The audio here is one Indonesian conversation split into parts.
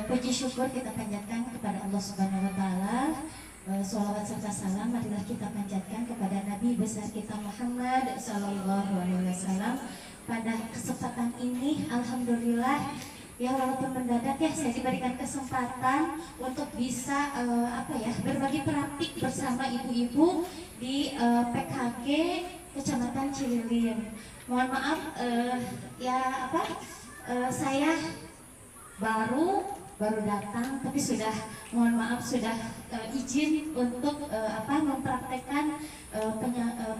Puji syukur kita panjatkan kepada Allah Subhanahu wa taala. Sholawat serta salam marilah kita panjatkan kepada Nabi besar kita Muhammad sallallahu alaihi wasallam. Pada kesempatan ini alhamdulillah ya, walaupun mendadak ya, saya diberikan kesempatan untuk bisa berbagi praktik bersama ibu-ibu di PKG Kecamatan Cililin. Mohon maaf saya baru datang, tapi sudah mohon maaf sudah izin untuk mempraktekkan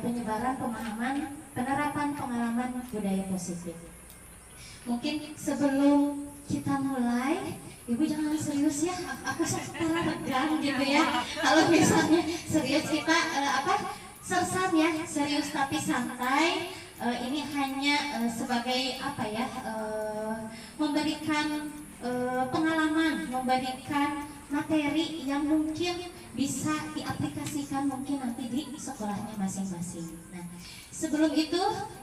penyebaran penerapan pengalaman budaya positif. Mungkin sebelum kita mulai, ibu jangan serius ya, aku setara regang gitu ya. Kalau misalnya serius kita sersan ya, serius tapi santai. Ini hanya sebagai memberikan pengalaman, memberikan materi yang mungkin bisa diaplikasikan mungkin nanti di sekolahnya masing-masing. Nah, sebelum itu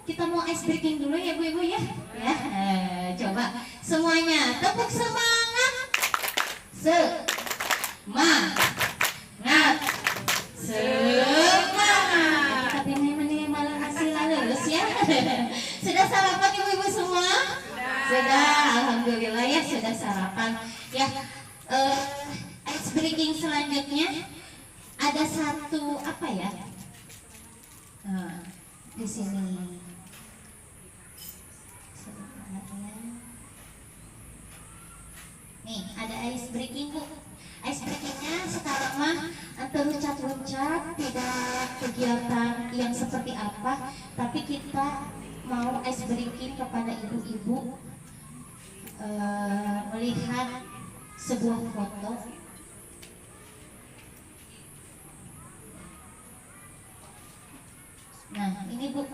kita mau ice breaking dulu ya Bu Ibu ya. Coba semuanya tepuk semangat. Semangat. Semangat. Kita minimal hasil lulus ya. Sudah sarapan ibu-ibu semua? Sudah, alhamdulillah ya sudah sarapan. Ya, ice breaking selanjutnya ada satu di sini. Nih, ada ice breaking Bu. Ice breakingnya sekarang mah terluncat-luncat, tidak kegiatan yang seperti apa, tapi kita mau ice breaking kepada ibu-ibu melihat sebuah foto. Nah, ini Bu.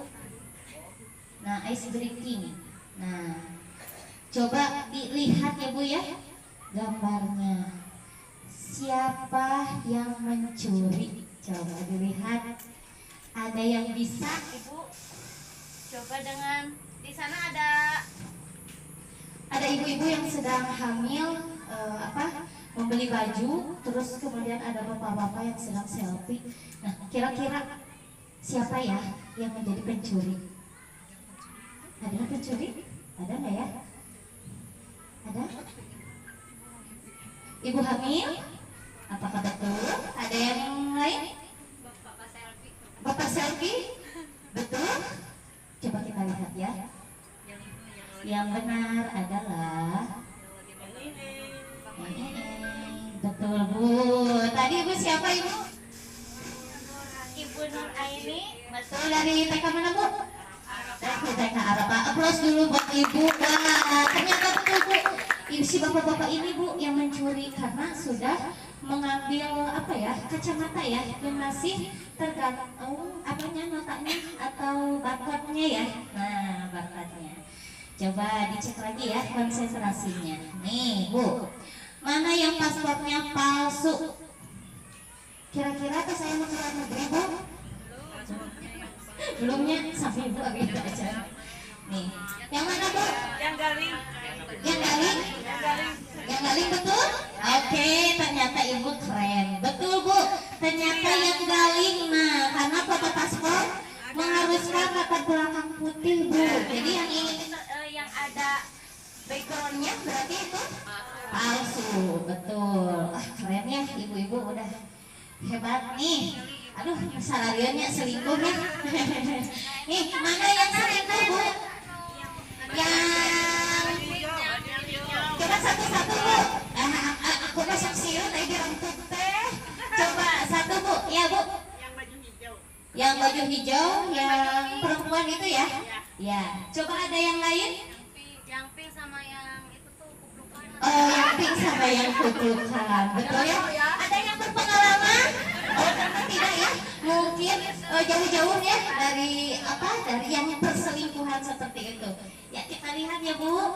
Nah, ice breaking. Nah, coba dilihat ya Bu ya gambarnya. Siapa yang mencuri? Coba dilihat. Ada yang bisa Ibu? Coba dengan di sana ada ibu-ibu yang sedang hamil membeli baju, terus kemudian ada bapak-bapak yang sedang selfie. Nah, kira-kira siapa ya yang menjadi pencuri? Ada pencuri? Ada nggak ya? Ada? Ibu hamil? Apakah betul? Ada yang lain? Bapak selfie? Betul? Coba kita lihat ya. Yang benar adalah betul Bu. Tadi Ibu siapa Ibu? Ibu Nur Aini. Betul, dari TK mana Bu? Dari TK Arapa. Aplaus dulu buat Ibu. Wah, ternyata betul Bu. Si bapak-bapak ini Bu yang mencuri karena sudah mengambil kacamata ya yang masih tergantung notanya atau barcode-nya ya. Nah, barcode-nya. Coba dicek lagi ya konsentrasinya. Nih Bu, mana yang paspornya palsu? Kira-kira tuh saya mau ke luar negeri Bu? Belumnya sampai Bu agak aja. Nih, yang mana Bu? Yang galing. Yang galing betul? Oke, ternyata Ibu keren. Betul Bu, ternyata yang galing. Nah, karena foto paspor mengharuskan latar belakang putih Bu. Jadi yang ini yang ada backgroundnya berarti itu palsu. Betul. Keren ya ibu-ibu, udah hebat nih. Aduh, salariannya selingkuh ya. Nih, mana yang selingkuh Bu? Yang coba satu-satu Bu. Aku masuk siun tadi rambut teh. Coba satu Bu, ya Bu. Yang baju hijau, yang perempuan itu ya? Ya. Coba ada yang lain? Yang pink sama yang itu tuh kuplukan. Oh, yang pink sama yang kuplukan. Betul ya? Ada yang berpengalaman? Oh, karena tidak ya? Mungkin jauh-jauh ya dari yang perselingkuhan seperti itu. Ya, kita lihat ya Bu.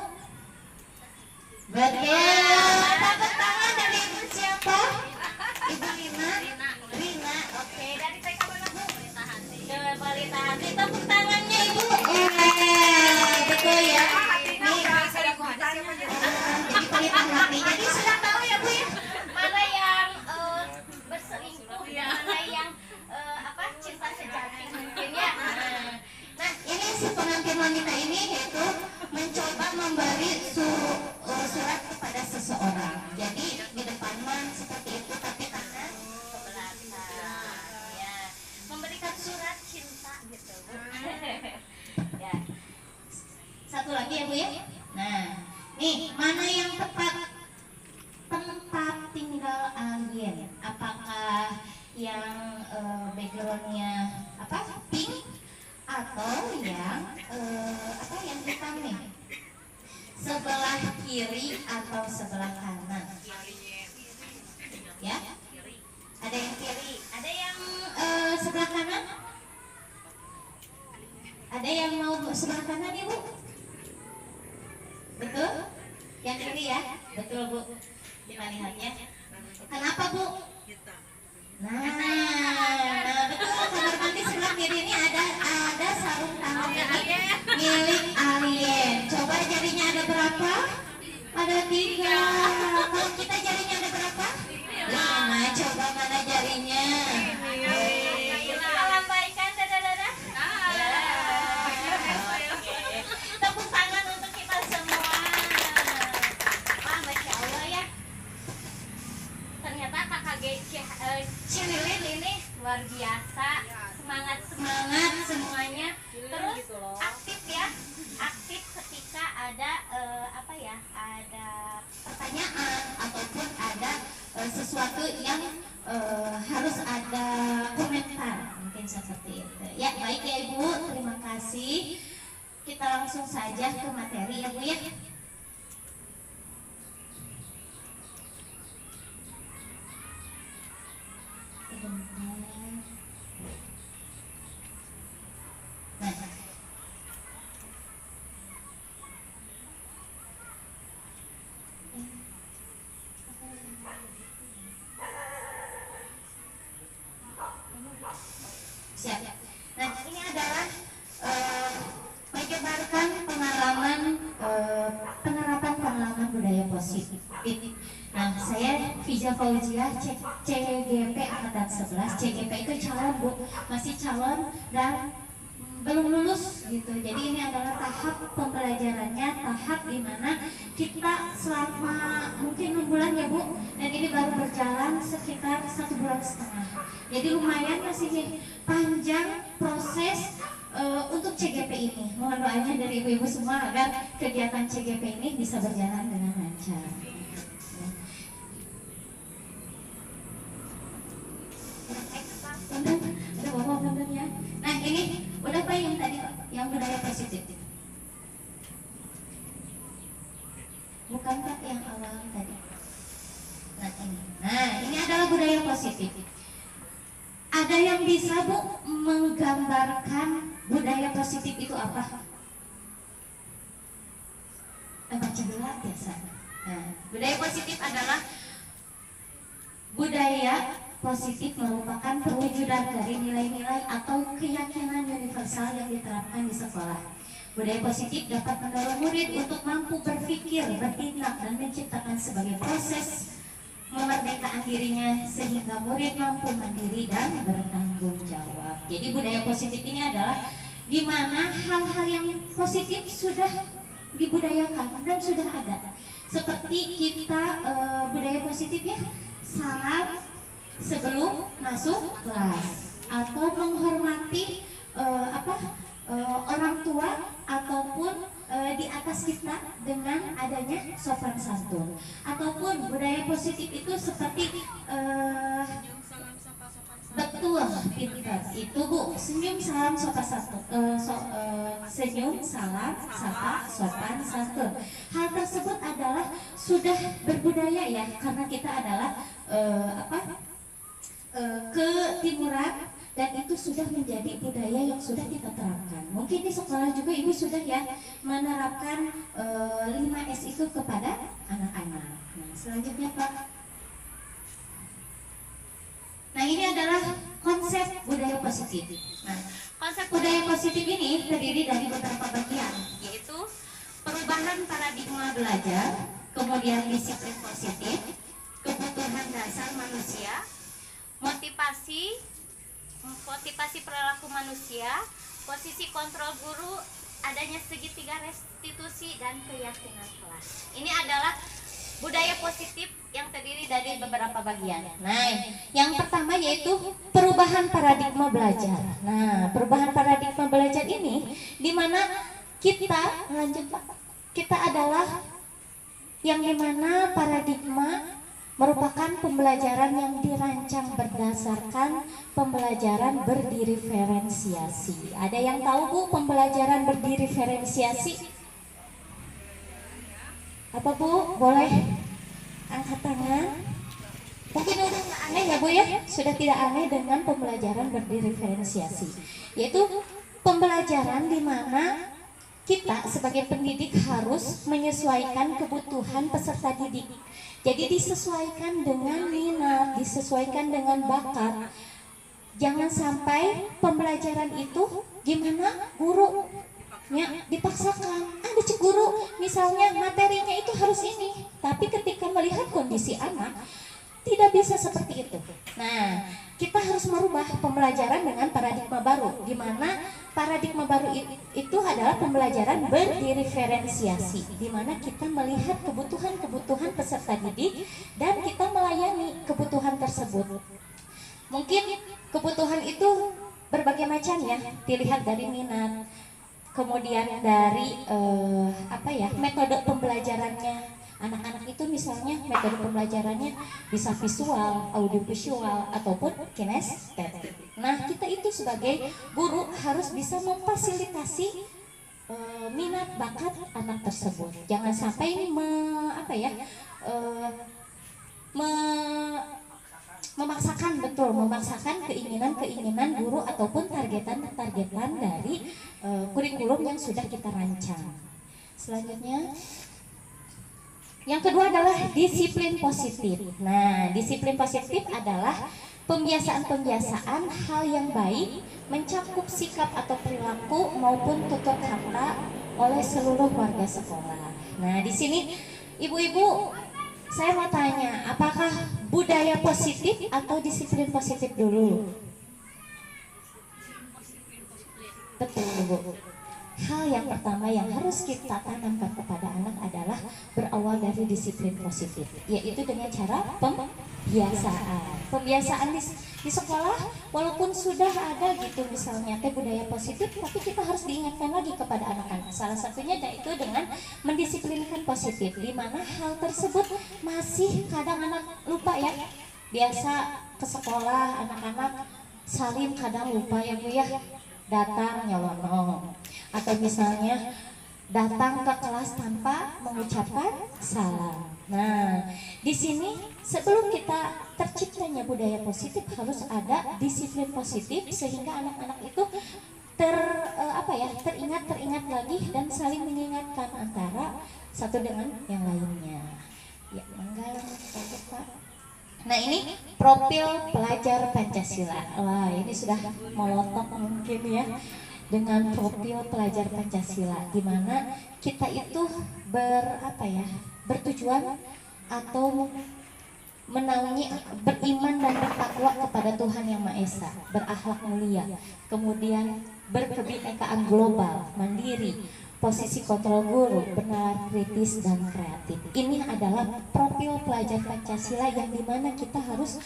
Betul. Tepuk tangan dari Ibu siapa? Ibu Rina. Oke, dari TK mana Bu? Balita Hati. Tepuk tangannya Ibu. Betul ya. jadi pelita hati. Jadi sudah tahu ya Bu ya, Mana yang berselingkuh, mana yang cinta sejati mungkin ya. nah ini si pengantin wanita ini yaitu mencoba memberi surat kepada seseorang. Jadi di depan man seperti itu, tapi tangan Ke belakang. Ya. Memberikan surat cinta gitu, Bu. ya. Satu lagi ya Bu ya. Nah, nih mana yang tepat tempat tinggal alien? Apakah yang backgroundnya pink atau yang yang hitam nih? Sebelah kiri atau sebelah kanan? Ya, ada yang kiri, ada yang sebelah kanan, ada yang mau sebelah kanan ibu? Betul? Yang kiri ya, betul Bu. Kita lihatnya. Kenapa Bu? Nah, betul. Kamar mandi sebelah kiri ini ada sarung tangan milik alien. Coba jarinya ada berapa? Ada 3. Kalau kita jarinya ada berapa? 5. Coba mana jarinya? Kita lambaikan dada-dada. Tepuk tangan untuk kita semua. Wah, Masya Allah ya. Ternyata KKG Cililin ini luar biasa. Semangat semuanya. Terus aktif ya. Aktif ketika ada ada Pertanyaan ataupun ada sesuatu yang harus ada komentar, mungkin seperti itu. Ya, baik ya Ibu, terima kasih. Kita langsung saja ke materi ya Bu ya. Sebentar. Nah, siap. Nah, ini adalah menyebarkan penerapan pengalaman budaya positif. Nah, saya Fiza Fauziah, CGP angkatan 11. CGP itu calon Bu, masih calon dan belum lulus gitu. Jadi ini adalah tahap pembelajarannya, tahap di mana kita selama mungkin 6 bulan ya Bu, dan ini baru berjalan sekitar 1,5 bulan. Jadi lumayan masih panjang proses untuk CGP ini. Mohon doanya dari ibu-ibu semua agar kegiatan CGP ini bisa berjalan dengan lancar. Ada bapak ya. Nah ini udah Pak yang tadi Pak, yang budaya positif. Bukan Pak yang awal tadi. Nah ini adalah budaya positif. Ada yang bisa Bu menggambarkan budaya positif itu apa? Baca dulu biasa. Nah, budaya positif adalah budaya positif merupakan perwujudan dari nilai-nilai atau keyakinan universal yang diterapkan di sekolah. Budaya positif dapat mendorong murid untuk mampu berpikir, bertindak, dan menciptakan sebagai proses memerdekakan dirinya sehingga murid mampu mandiri dan bertanggung jawab. Jadi budaya positif ini adalah di mana hal-hal yang positif sudah dibudayakan dan sudah ada. Seperti kita budaya positif ya, salam sebelum masuk kelas, atau menghormati orang tua ataupun di atas kita dengan adanya sopan santun. Ataupun budaya positif itu seperti betul, pintar itu Bu, senyum salam sopan santun, senyum salam sapa sopan santun. Hal tersebut adalah sudah berbudaya ya, karena kita adalah ketimuran, dan itu sudah menjadi budaya yang sudah kita terapkan. Mungkin di sekolah juga Ibu sudah ya menerapkan 5S itu kepada anak-anak. Nah, selanjutnya Pak. Nah, ini adalah konsep budaya positif. Nah, konsep budaya positif ini terdiri dari beberapa bagian, yaitu perubahan perubahan paradigma belajar, kemudian disiplin positif, kebutuhan dasar manusia, motivasi perilaku manusia, posisi kontrol guru, adanya segitiga restitusi, dan keyakinan kelas. Ini adalah budaya positif yang terdiri dari beberapa bagian. Nah, yang pertama yaitu perubahan paradigma belajar. Nah, perubahan paradigma belajar ini di mana kita, lanjut Pak, kita adalah yang dimana paradigma merupakan pembelajaran yang dirancang berdasarkan pembelajaran berdiferensiasi. Ada yang tahu Bu pembelajaran berdiferensiasi? Apa Bu? Boleh angkat tangan. Mungkin udah nggak aneh ya Bu ya? Sudah tidak aneh dengan pembelajaran berdiferensiasi. Yaitu pembelajaran di mana kita sebagai pendidik harus menyesuaikan kebutuhan peserta didik. Jadi disesuaikan dengan minat, disesuaikan dengan bakat. Jangan sampai pembelajaran itu gimana gurunya dipaksakan. Ada guru misalnya materinya itu harus ini, tapi ketika melihat kondisi anak tidak bisa seperti itu. Nah, kita harus merubah pembelajaran dengan paradigma baru, di mana paradigma baru itu adalah pembelajaran berdiferensiasi, di mana kita melihat kebutuhan-kebutuhan peserta didik dan kita melayani kebutuhan tersebut. Mungkin kebutuhan itu berbagai macam ya, dilihat dari minat, kemudian dari metode pembelajarannya. Anak-anak itu misalnya metode pembelajarannya bisa visual, audiovisual, ataupun kinestetik. Nah, kita itu sebagai guru harus bisa memfasilitasi minat bakat anak tersebut. Jangan sampai memaksakan keinginan guru ataupun targetan dari kurikulum yang sudah kita rancang. Selanjutnya, yang kedua adalah disiplin positif. Nah, disiplin positif adalah pembiasaan-pembiasaan hal yang baik mencakup sikap atau perilaku maupun tutur kata oleh seluruh warga sekolah. Nah, di sini ibu-ibu, saya mau tanya, apakah budaya positif atau disiplin positif dulu? Betul, Bu. Hal yang pertama yang harus kita tanamkan kepada anak adalah berawal dari disiplin positif, yaitu dengan cara pembiasaan. Pembiasaan di sekolah, walaupun sudah ada gitu misalnya budaya positif, tapi kita harus diingatkan lagi kepada anak-anak. Salah satunya yaitu dengan mendisiplinkan positif, di mana hal tersebut masih kadang anak lupa ya. Biasa ke sekolah anak-anak salim kadang lupa ya Bu ya, datang nyelonong, atau misalnya datang ke kelas tanpa mengucapkan salam. Nah, di sini sebelum kita terciptanya budaya positif harus ada disiplin positif sehingga anak-anak itu teringat lagi dan saling mengingatkan antara satu dengan yang lainnya. Ya, mangga Pak. Nah, ini profil pelajar Pancasila. Wah, ini sudah molotok mungkin ya, dengan profil pelajar Pancasila, di mana kita itu bertujuan atau menaungi beriman dan bertakwa kepada Tuhan Yang Maha Esa, berakhlak mulia, kemudian berkebinekaan global, mandiri, posisi kontrol guru, benar, kritis, dan kreatif. Ini adalah profil pelajar Pancasila yang dimana kita harus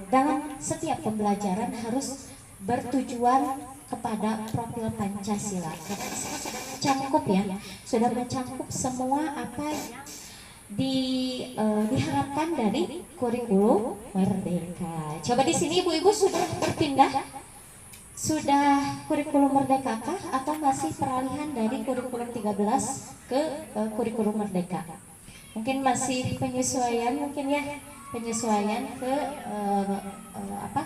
dalam setiap pembelajaran harus bertujuan kepada profil Pancasila. Sudah mencangkup semua apa yang diharapkan dari kurikulum Merdeka. Coba di sini ibu-ibu sudah berpindah, sudah kurikulum Merdeka kah atau masih peralihan dari kurikulum 13 ke kurikulum Merdeka? Mungkin masih penyesuaian ke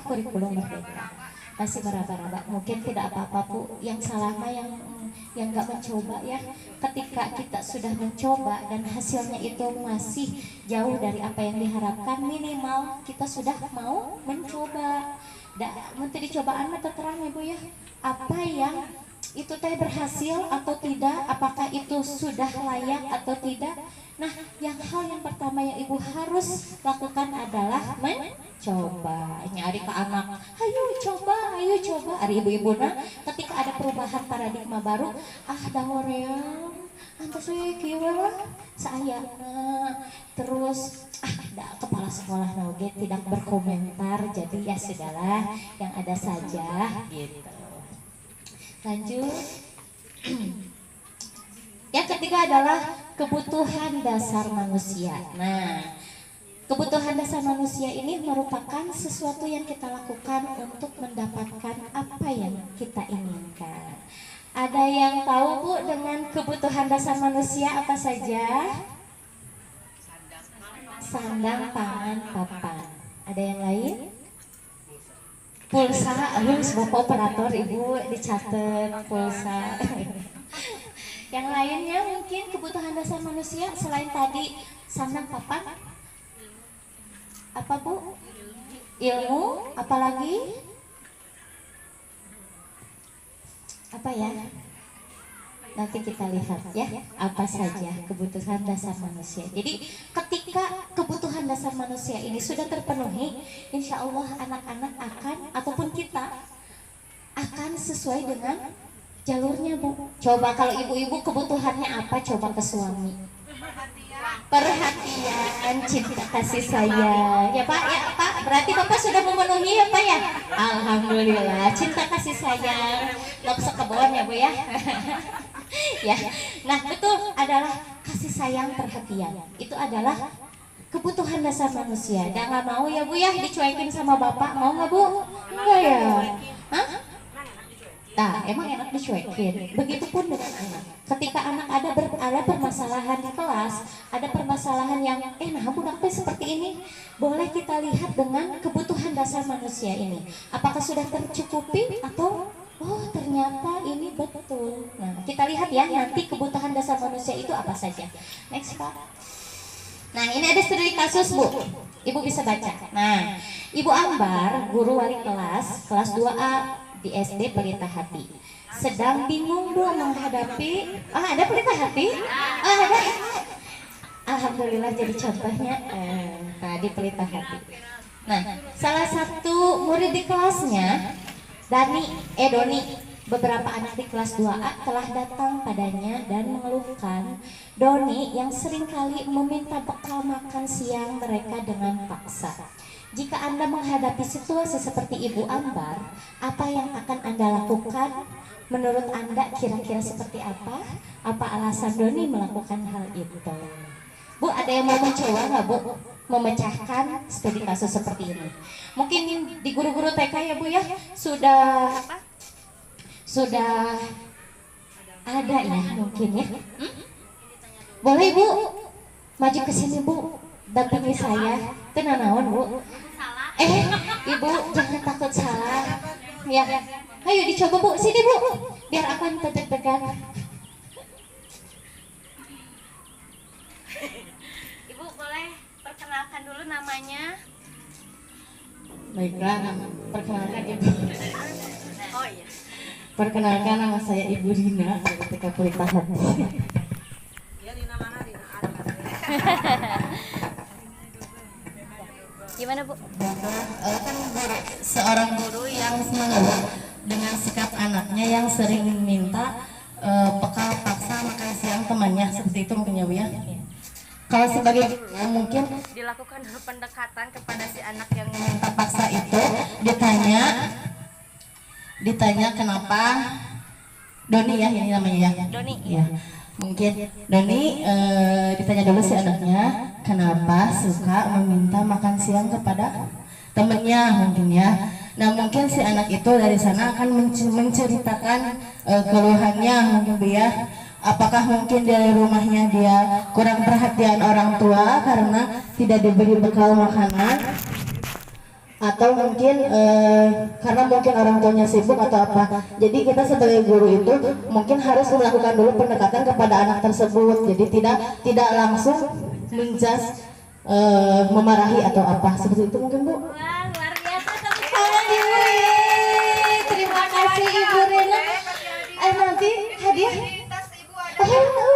kurikulum Merdeka. Masih meraba-raba, mungkin tidak apa-apa Bu. Yang salah mah yang nggak mencoba ya. Ketika kita sudah mencoba dan hasilnya itu masih jauh dari apa yang diharapkan, minimal kita sudah mau mencoba. Menteri cobaan mah terang ya Bu ya. Apa yang itu teh berhasil atau tidak, apakah itu sudah layak atau tidak. Nah, hal yang pertama yang ibu harus lakukan adalah mencoba. Nyari ke anak, ayo coba, Ari ibu-ibu ketika ada perubahan paradigma baru, dahoreang antos we kieu lah saayana, terus kepala sekolah oge tidak berkomentar, jadi ya sudahlah, yang ada saja gitu. Lanjut. Yang ketiga adalah kebutuhan dasar manusia. Nah, kebutuhan dasar manusia ini merupakan sesuatu yang kita lakukan untuk mendapatkan apa yang kita inginkan. Ada yang tahu Bu dengan kebutuhan dasar manusia apa saja? Sandang, pangan, papan. Ada yang lain? Pulsa, Bapak operator Ibu dicatat pulsa. Yang lainnya mungkin kebutuhan dasar manusia selain tadi sandang, papan. Apa Bu? Ilmu, apalagi? Apa ya? Nanti kita lihat ya, apa saja kebutuhan dasar manusia. Jadi ketika kebutuhan dasar manusia ini sudah terpenuhi, insya Allah anak-anak akan ataupun kita akan sesuai dengan jalurnya Bu. Coba kalau ibu-ibu kebutuhannya apa? Coba ke suami. Perhatian, cinta kasih sayang. Ya Pak, berarti Bapak sudah memenuhi ya Pak ya? Alhamdulillah, cinta kasih sayang. Nggak usah kebon ya Bu ya. Ya, nah itu adalah kasih sayang, perhatian. Itu adalah kebutuhan dasar manusia. Dan nggak mau ya Bu ya dicuekin sama Bapak, mau nggak Bu? Enggak ya? Hah? Nah, emang enak dicuekin. Begitupun dengan anak. Ketika anak ada permasalahan di kelas, ada permasalahan yang budak teh seperti ini, boleh kita lihat dengan kebutuhan dasar manusia ini. Apakah sudah tercukupi atau ternyata ini betul. Nah, kita lihat ya nanti kebutuhan dasar manusia itu apa saja. Next Pak. Nah, ini ada studi kasus Bu. Ibu bisa baca. Nah, Ibu Ambar, guru wali kelas 2A di SD Pelita Hati, sedang bingung Bu menghadapi ada Pelita Hati? Ada. Alhamdulillah jadi contohnya di Pelita Hati. Nah, salah satu murid di kelasnya Doni, beberapa anak di kelas 2A telah datang padanya dan mengeluhkan Doni yang seringkali meminta bekal makan siang mereka dengan paksa. Jika Anda menghadapi situasi seperti Ibu Ambar, apa yang akan Anda lakukan? Menurut Anda kira-kira seperti apa? Apa alasan Doni melakukan hal itu? Bu, ada yang mau mencoba nggak Bu? Memecahkan studi kasus seperti ini. Mungkin di guru-guru TK ya Bu ya, sudah ada ya mungkin ya. Boleh Bu, maju ke sini Bu, dampingi saya. Tenanawan Bu. Ibu jangan takut salah. Ya, ayo dicoba Bu, sini Bu, biar aku yang deg-degan. Ibu boleh perkenalkan dulu namanya. Baiklah, perkenalkan Ibu. Oh iya. Perkenalkan nama saya Ibu Rina dari TK Pelita Hati. Ya Rina mana Rina ada. Gimana Bu? Kan seorang guru yang mengeluh dengan sikap anaknya yang sering minta bekal paksa makan siang temannya, seperti itu mungkin ya Bu ya. Kalau sebagai mungkin Dilakukan dulu pendekatan kepada si anak yang minta paksa itu ditanya kenapa Doni ya ini namanya ya. Doni. Ya. Mungkin Doni ditanya dulu si anaknya kenapa suka meminta makan siang kepada temennya mungkin ya. Nah mungkin si anak itu dari sana akan menceritakan keluhannya mungkin Bu ya. Apakah mungkin dari rumahnya dia kurang perhatian orang tua karena tidak diberi bekal makanan, atau mungkin karena mungkin orang tuanya sibuk atau apa. Jadi kita sebagai guru itu mungkin harus melakukan dulu pendekatan kepada anak tersebut. Jadi tidak langsung menjas memarahi atau apa seperti itu mungkin Bu. Wah, luar biasa. Terima kasih Ibu Rina.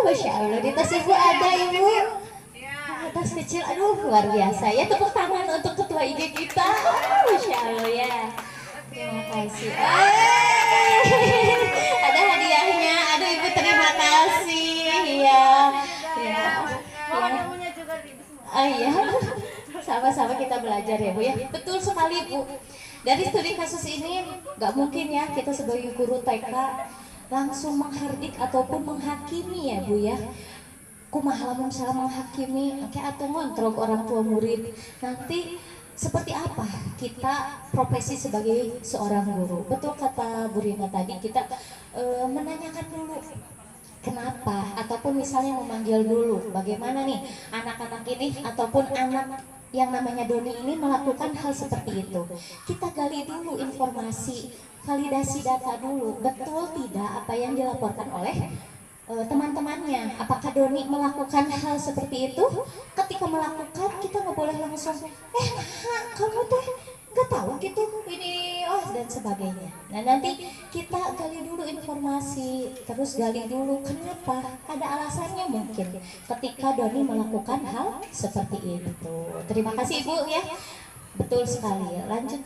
Masya Allah, di tas ibu ada ibu. Tas kecil, aduh luar biasa ya. Tepuk tangan untuk ketua IG kita. Masya Allah ya. Terima kasih. Ada hadiahnya. Aduh ibu terima kasih ya. Oh iya. Sama-sama kita belajar ya bu ya. Betul sekali bu. Dari studi kasus ini nggak mungkin ya kita sebagai guru TK langsung menghardik ataupun menghakimi ya bu ya. Kumaha lamun salah menghakimi atau ngontrol orang tua murid. Nanti seperti apa kita profesi sebagai seorang guru. Betul kata Bu Rina tadi, kita menanyakan dulu kenapa, ataupun misalnya memanggil dulu bagaimana nih anak-anak ini ataupun anak yang namanya Doni ini melakukan hal seperti itu. Kita gali dulu informasi, validasi data dulu, betul tidak apa yang dilaporkan oleh teman-temannya. Apakah Doni melakukan hal seperti itu? Ketika melakukan, kita nggak boleh langsung kamu tuh nggak tahu gitu ini dan sebagainya. Nah nanti kita gali dulu informasi, terus gali dulu kenapa, ada alasannya mungkin ketika Doni melakukan hal seperti itu. Terima kasih Ibu ya, betul sekali. Lanjut.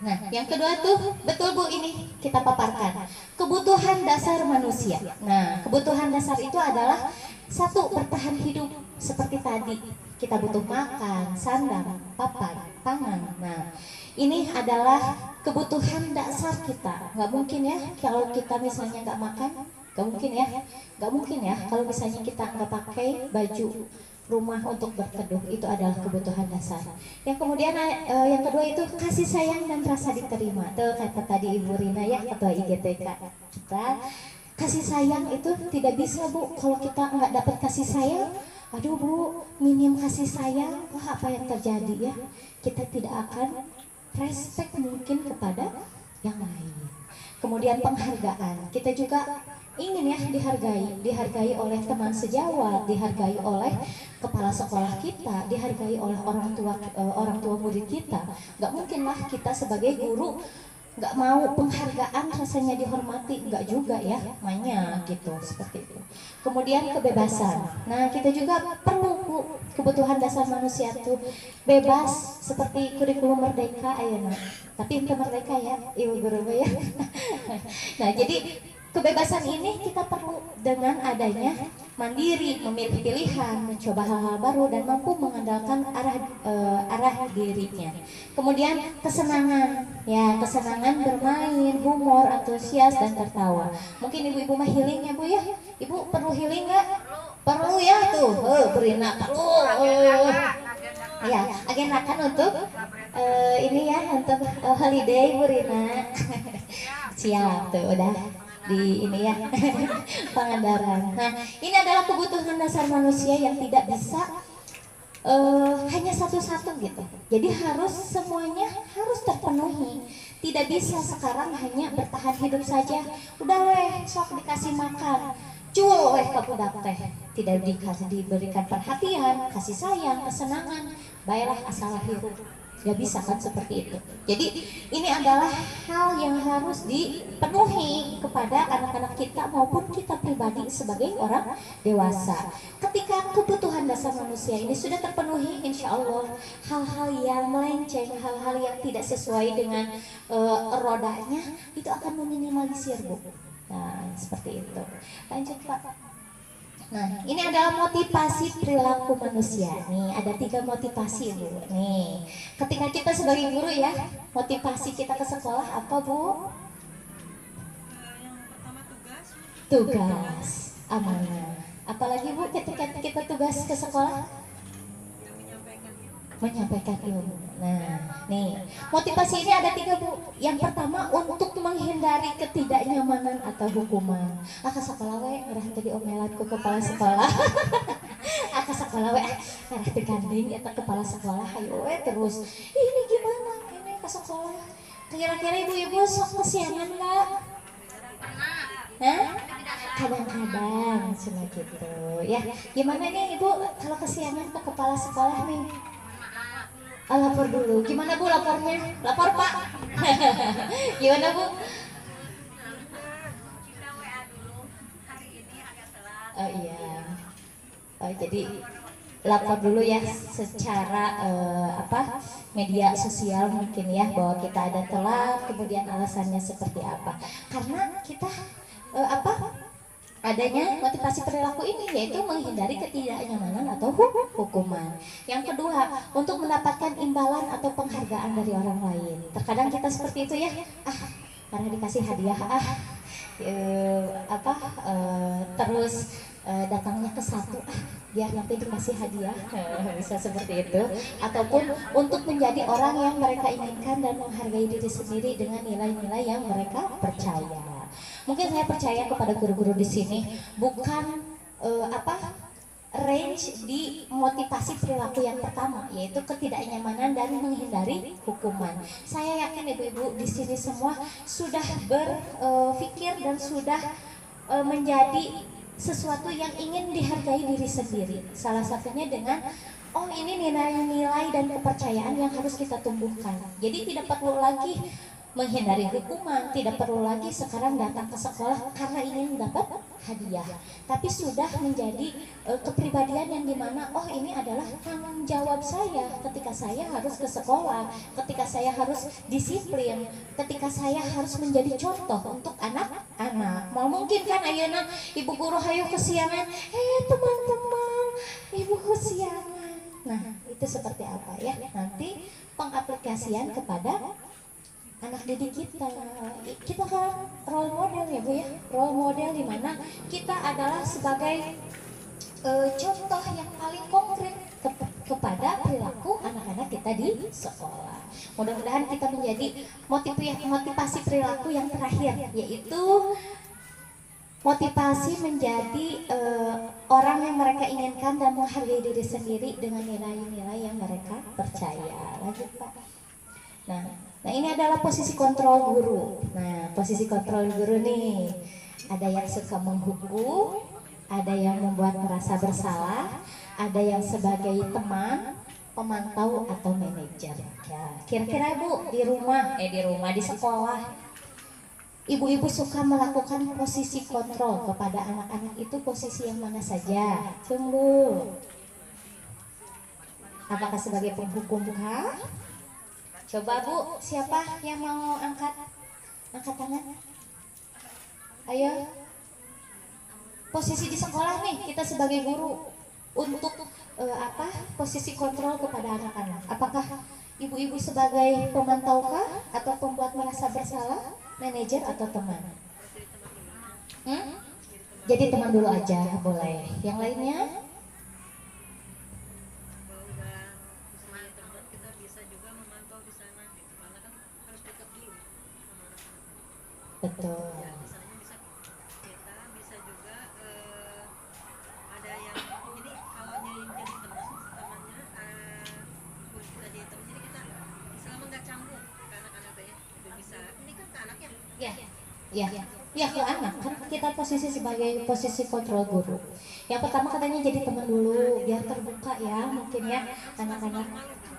Nah, yang kedua tuh, betul Bu, ini kita paparkan. Kebutuhan dasar manusia. Nah, kebutuhan dasar itu adalah satu, bertahan hidup. Seperti tadi, kita butuh makan, sandang, papan, pangan. Nah, ini adalah kebutuhan dasar kita. Nggak mungkin ya, kalau kita misalnya nggak makan, nggak mungkin ya. Nggak mungkin ya, kalau misalnya kita nggak pakai baju rumah untuk berteduh, itu adalah kebutuhan dasar. Yang kemudian yang kedua itu kasih sayang dan rasa diterima. Tuh kata tadi Ibu Rina ya, ketua IGTK kita, kasih sayang itu tidak bisa Bu kalau kita nggak dapat kasih sayang. Aduh Bu, minim kasih sayang, wah apa yang terjadi ya? Kita tidak akan respect mungkin kepada yang lain. Kemudian penghargaan, kita juga ingin ya dihargai oleh teman sejawat, dihargai oleh kepala sekolah kita, dihargai oleh orang tua murid kita. Nggak mungkinlah kita sebagai guru nggak mau penghargaan, rasanya dihormati, nggak juga ya, banyak gitu seperti itu. Kemudian kebebasan. Nah kita juga perlu Bu, kebutuhan dasar manusia tuh bebas seperti kurikulum merdeka ayeuna. Tapi itu merdeka ya, Ibu guru ya. Nah jadi kebebasan ini kita perlu dengan adanya mandiri, memilih pilihan, mencoba hal-hal baru dan mampu mengandalkan arah dirinya. Kemudian kesenangan, ya kesenangan bermain, humor, antusias dan tertawa. Mungkin ibu-ibu mah healing ya Bu ya. Ibu perlu healing nggak? Perlu ya tuh, Berina perlu. Ya, agendakan untuk ini ya untuk holiday Bu Rina. Siap tuh udah di ini ya Pangandaran. Nah ini adalah kebutuhan dasar manusia yang tidak bisa hanya satu-satu gitu. Jadi harus semuanya harus terpenuhi. Tidak bisa sekarang hanya bertahan hidup saja. Udah weh sok dikasih makan, cul weh ke budak teh. Tidak diberikan perhatian, kasih sayang, kesenangan, baiklah asal hidup. Gak bisa kan seperti itu. Jadi ini adalah hal yang harus dipenuhi kepada anak-anak kita maupun kita pribadi sebagai orang dewasa. Ketika kebutuhan dasar manusia ini sudah terpenuhi, insya Allah hal-hal yang melenceng, hal-hal yang tidak sesuai dengan rodanya itu akan meminimalisir Bu. Nah seperti itu. Lanjut Pak. Nah, ini adalah motivasi perilaku manusia. Nih, ada 3 motivasi Bu. Nih, ketika kita sebagai guru ya, motivasi kita ke sekolah apa Bu? Yang pertama tugas. Tugas, amanah. Apalagi Bu, ketika kita tugas ke sekolah? Menyampaikan ilmu. Nah, nih motivasi ini ada 3 Bu. Yang pertama untuk menghindari ketidaknyamanan atau hukuman. Ke sekolah we ngarah tadi omelan ku kepala sekolah. Ke sekolah we ngarah teu gandeng eta kepala sekolah hayu we terus. Ini gimana ini ke sekolah? Kira-kira ibu-ibu sok kesiangan enggak? Hah? Kadang-kadang cuma gitu ya. Gimana nih Ibu kalau kesiangan ke kepala sekolah nih? Lapor dulu. Gimana Bu lapornya? Lapor Pak. Gimana Bu? Oh iya. Oh, jadi lapor dulu ya secara media sosial mungkin ya bahwa kita ada telat, kemudian alasannya seperti apa. Karena kita adanya motivasi perilaku ini yaitu menghindari ketidaknyamanan atau hukuman. Yang kedua, untuk mendapatkan imbalan atau penghargaan dari orang lain. Terkadang kita seperti itu ya, karena dikasih hadiah, terus datangnya ke satu, biar nanti dikasih hadiah, bisa seperti itu. Ataupun untuk menjadi orang yang mereka inginkan dan menghargai diri sendiri dengan nilai-nilai yang mereka percaya. Mungkin saya percaya kepada guru-guru di sini bukan range di motivasi perilaku yang pertama, yaitu ketidaknyamanan dan menghindari hukuman. Saya yakin ibu-ibu di sini semua sudah berpikir dan sudah menjadi sesuatu yang ingin dihargai diri sendiri. Salah satunya dengan ini nilai-nilai dan kepercayaan yang harus kita tumbuhkan. Jadi tidak perlu lagi menghindari hukuman, tidak perlu lagi sekarang datang ke sekolah karena ingin dapat hadiah, tapi sudah menjadi kepribadian yang dimana ini adalah tanggung jawab saya ketika saya harus ke sekolah, ketika saya harus disiplin, ketika saya harus menjadi contoh untuk anak-anak. Mau mungkin kan ayeuna ibu guru hayu kesiangan, teman-teman ibu kesiangan. Nah itu seperti apa ya nanti pengaplikasian kepada anak didik kita kan role model ya Bu ya, role model di mana kita adalah sebagai contoh yang paling konkret kepada perilaku anak-anak kita di sekolah. Mudah-mudahan kita menjadi motivasi perilaku yang terakhir, yaitu motivasi menjadi orang yang mereka inginkan dan menghargai diri sendiri dengan nilai-nilai yang mereka percaya. Lanjut Pak. Nah ini adalah posisi kontrol guru. Nah posisi kontrol guru nih, ada yang suka menghukum, ada yang membuat merasa bersalah, ada yang sebagai teman, pemantau atau manajer. Ya, kira-kira Bu di sekolah, ibu-ibu suka melakukan posisi kontrol kepada anak-anak itu posisi yang mana saja? Tunggu. Apakah sebagai penghukum kah? Coba Bu, siapa yang mau angkat tangan? Ayo. Posisi di sekolah nih, kita sebagai guru untuk posisi kontrol kepada anak-anak. Apakah ibu-ibu sebagai pemantau kah atau pembuat merasa bersalah, manajer atau teman? Jadi teman dulu aja boleh. Yang lainnya? Betul. Misalnya bisa kita bisa juga ada yang jadi kalau jadi temannya kita jadi teman, jadi kita selama nggak canggung ke anak-anak ya bisa ini kan ke anaknya Ya ke anak kan kita posisi sebagai posisi kontrol guru. Yang pertama katanya jadi teman dulu biar terbuka ya mungkin ya anak-anak.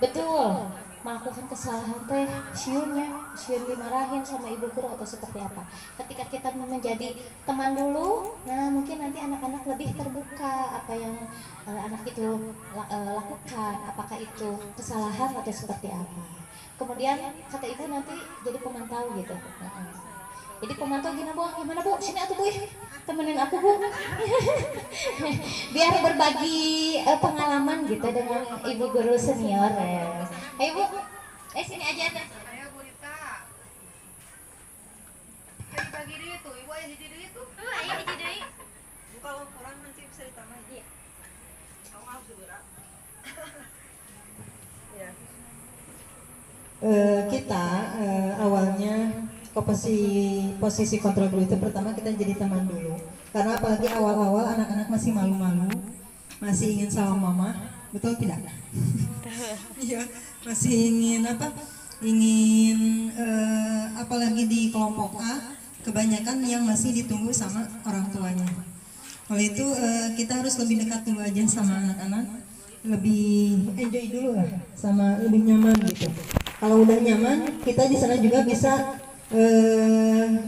Betul. Melakukan kesalahan siun dimarahin sama ibu guru atau seperti apa. Ketika kita menjadi teman dulu, nah mungkin nanti anak-anak lebih terbuka apa yang anak itu lakukan, apakah itu kesalahan atau seperti apa. Kemudian kata ibu nanti jadi pemantau gitu. Jadi pemantau gimana Bu? Sini atuh Bu, temenin aku Bu. Biar berbagi pengalaman gitu dengan ibu guru senior. Ayo Bu, sini aja. Ayo Bu Rita, kayak bagi diri tuh, ibu aja di diri itu. Ayo hiji deui. Bu kalau kurang nanti bisa ditambahin. Iya. Kamu harus segera. Ya. Kita awalnya posisi kontrol dulu itu pertama kita jadi teman dulu, karena apalagi awal-awal anak-anak masih malu-malu, masih ingin sama mama, betul tidak? Iya, masih ingin apalagi di kelompok A kebanyakan yang masih ditunggu sama orang tuanya. Oleh itu kita harus lebih dekat dulu aja sama anak-anak, lebih enjoy dulu lah, sama lebih nyaman gitu. Kalau udah nyaman, kita di sana juga bisa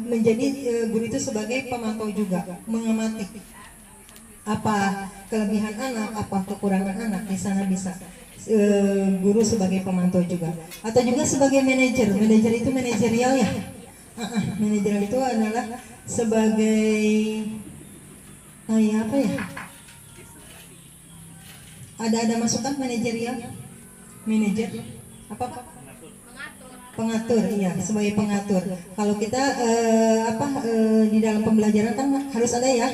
menjadi guru itu sebagai pemantau juga, mengamati. apa kelebihan anak, apa kekurangan anak, di sana bisa guru sebagai pemantau juga, atau juga sebagai manajer. Manajer itu manajerial ya. Manajerial itu adalah sebagai ya apa ya? Ada masukan manajerial, manajer apa? Pengatur, iya, sebagai pengatur. Kalau kita di dalam pembelajaran kan harus ada ya,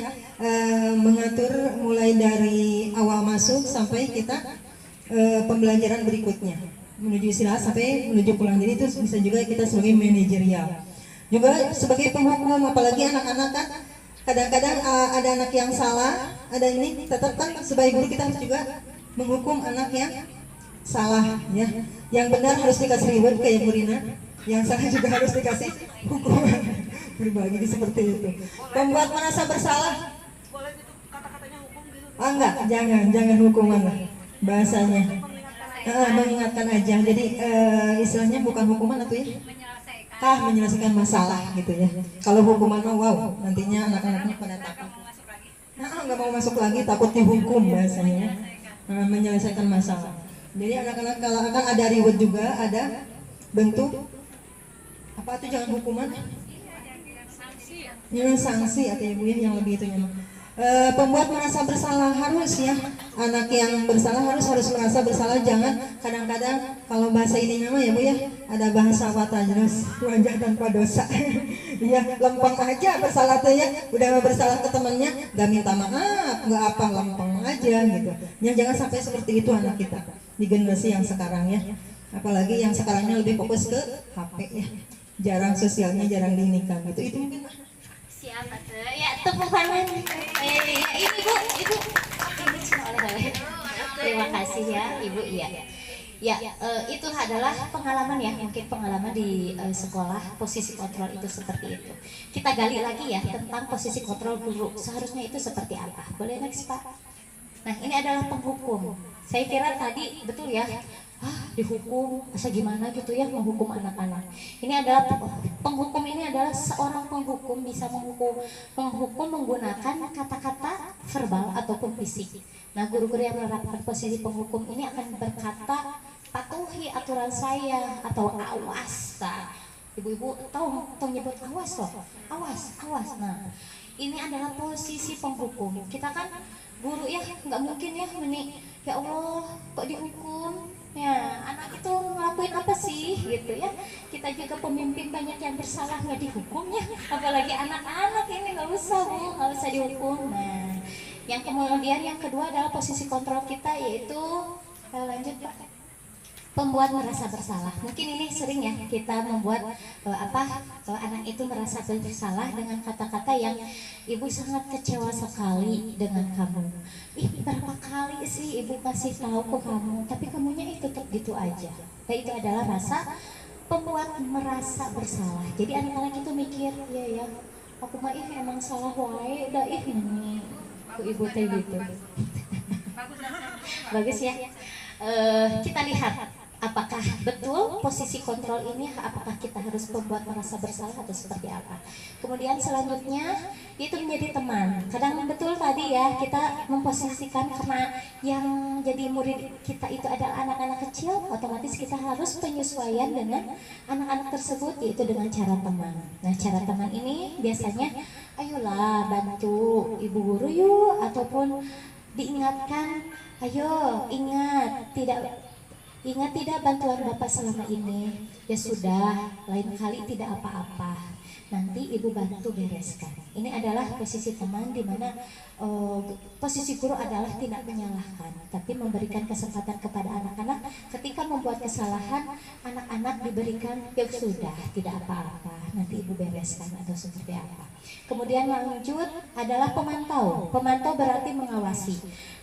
mengatur mulai dari awal masuk sampai kita pembelajaran berikutnya, menuju istirahat sampai menuju pulang. Jadi itu bisa juga kita sebagai manajerial. Juga sebagai penghukum, apalagi anak-anak kan kadang-kadang ada anak yang salah, ada ini, tetap kan sebagai guru kita harus juga menghukum anak yang salah ya. Yang benar harus dikasih reward kayak Bu Rina, yang salah juga harus dikasih hukuman. Berbagi seperti itu. Membuat merasa bersalah. Boleh gitu kata-katanya hukum gitu. Enggak, jangan hukuman lah bahasanya. Mengingatkan aja. Jadi istilahnya bukan hukuman atau ya? Menyelesaikan masalah gitu ya. Kalau hukuman mah wow, nantinya anak-anaknya pada takut. Nggak mau masuk lagi, takut dihukum bahasanya. Menyelesaikan masalah. Jadi anak-anak kalau akan ada reward juga, ada bentuk apa tuh, jangan hukuman, jangan sanksi atau ibu yang lebih itu nyaman. Pembuat merasa bersalah harus ya, anak yang bersalah harus merasa bersalah. Jangan kadang-kadang kalau bahasa ini nama ya Bu ya, ada bahasa watajros, wajah tanpa dosa. Ya lempeng aja bersalah tuh ya, udah bersalah ke temannya gak minta maaf, gak apa, lempeng aja gitu. Ya jangan sampai seperti itu anak kita di generasi yang sekarang ya, apalagi yang sekarangnya lebih fokus ke HP ya, jarang sosialnya, jarang dinikah gitu. Itu mungkin Siapa tuh? Ya tepuk tangan. Ini Bu, Ibu. Ini cuma oleh-oleh. Terima kasih ya Ibu. Iya. Ya, itu adalah pengalaman ya, mungkin pengalaman di sekolah posisi kontrol itu seperti itu. Kita gali lagi ya tentang posisi kontrol guru. Seharusnya itu seperti apa? Boleh next Pak? Nah ini adalah penghukum. Saya kira tadi betul ya, dihukum, asa gimana gitu ya menghukum anak-anak. Ini adalah penghukum, ini adalah seorang penghukum bisa menghukum menggunakan kata-kata verbal ataupun fisik. Nah guru-guru yang menerapkan posisi penghukum ini akan berkata patuhi aturan saya atau awas. Nah, ibu-ibu tahu nyebut awas loh, awas. Nah ini adalah posisi penghukum. Kita kan guru ya nggak mungkin ya ya Allah kok dihukum ya, anak itu ngelakuin apa sih gitu ya. Kita juga pemimpin banyak yang bersalah nggak dihukum ya, apalagi anak-anak ini nggak usah Bu, nggak usah dihukum. Nah yang kemudian yang kedua adalah posisi kontrol kita, yaitu lanjut Pak, pembuat merasa bersalah. Mungkin ini sering ya kita membuat anak itu merasa bersalah dengan kata-kata yang ibu sangat kecewa sekali dengan kamu. Berapa kali sih ibu kasih tahu ke kamu, tapi kamunya itu tetap gitu aja. Nah itu adalah rasa pembuat merasa bersalah. Jadi anak-anak itu mikir, ya aku mah emang salah wae, udah ini ku ibu teh gitu. Bagus ya. Kita lihat apakah betul posisi kontrol ini, apakah kita harus membuat merasa bersalah atau seperti apa. Kemudian selanjutnya itu menjadi teman. Kadang betul tadi ya kita memposisikan karena yang jadi murid kita itu adalah anak-anak kecil, otomatis kita harus penyesuaian dengan anak-anak tersebut, yaitu dengan cara teman. Nah cara teman ini biasanya ayolah bantu ibu guru yuk, ataupun diingatkan, ayo ingat tidak bantuan Bapak selama ini, ya sudah, lain kali tidak apa-apa, nanti ibu bantu bereskan. Ini adalah posisi teman, di mana posisi guru adalah tidak menyalahkan, tapi memberikan kesempatan kepada anak-anak ketika membuat kesalahan, anak-anak diberikan ya sudah, tidak apa-apa, nanti ibu bereskan atau seperti apa. Kemudian lanjut adalah pemantau. Pemantau berarti mengawasi.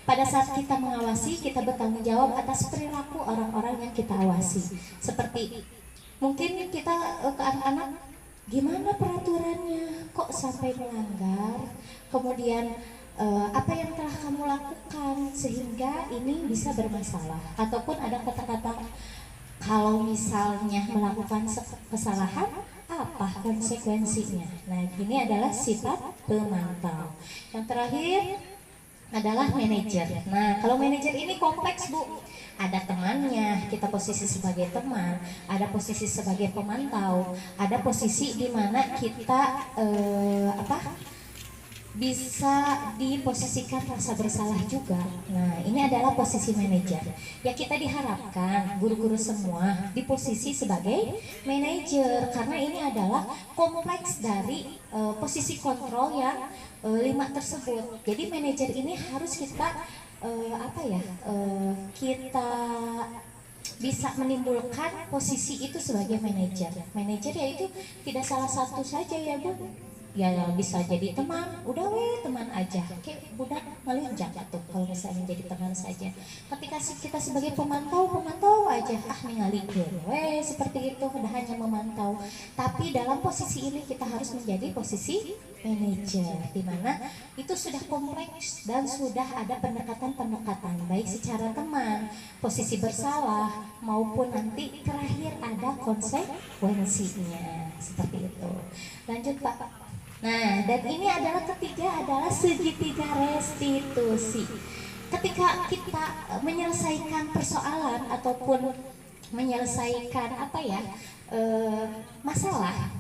Pada saat kita mengawasi, kita bertanggung jawab atas perilaku orang-orang yang kita awasi. Seperti mungkin kita ke anak-anak, gimana peraturannya, kok sampai melanggar, kemudian apa yang telah kamu lakukan sehingga ini bisa bermasalah. Ataupun ada kata-kata, kalau misalnya melakukan kesalahan, apa konsekuensinya. Nah ini adalah sifat pemantau. Yang terakhir adalah manajer. Nah, kalau manajer ini kompleks, Bu. Ada temannya, kita posisi sebagai teman, ada posisi sebagai pemantau, ada posisi di mana kita bisa diposisikan rasa bersalah juga. Nah, ini adalah posisi manajer. Ya, kita diharapkan guru-guru semua di posisi sebagai manajer karena ini adalah kompleks dari posisi kontrol yang 5 tersebut. Jadi manajer ini harus kita kita bisa menimbulkan posisi itu sebagai manajer. Manajer yaitu tidak salah satu saja ya, Bu. Ya bisa jadi teman, udah teman aja, kayak budak melunjak tuh kalau misalnya jadi teman saja. Ketika kita sebagai pemantau aja, ningalikeun seperti itu, udah hanya memantau. Tapi dalam posisi ini kita harus menjadi posisi manajer, di mana itu sudah kompleks dan sudah ada pendekatan baik secara teman, posisi bersalah maupun nanti terakhir ada konsekuensinya, seperti itu. Lanjut, Pak. Nah, dan ini adalah ketiga adalah segitiga restitusi. Ketika kita menyelesaikan persoalan ataupun menyelesaikan masalah,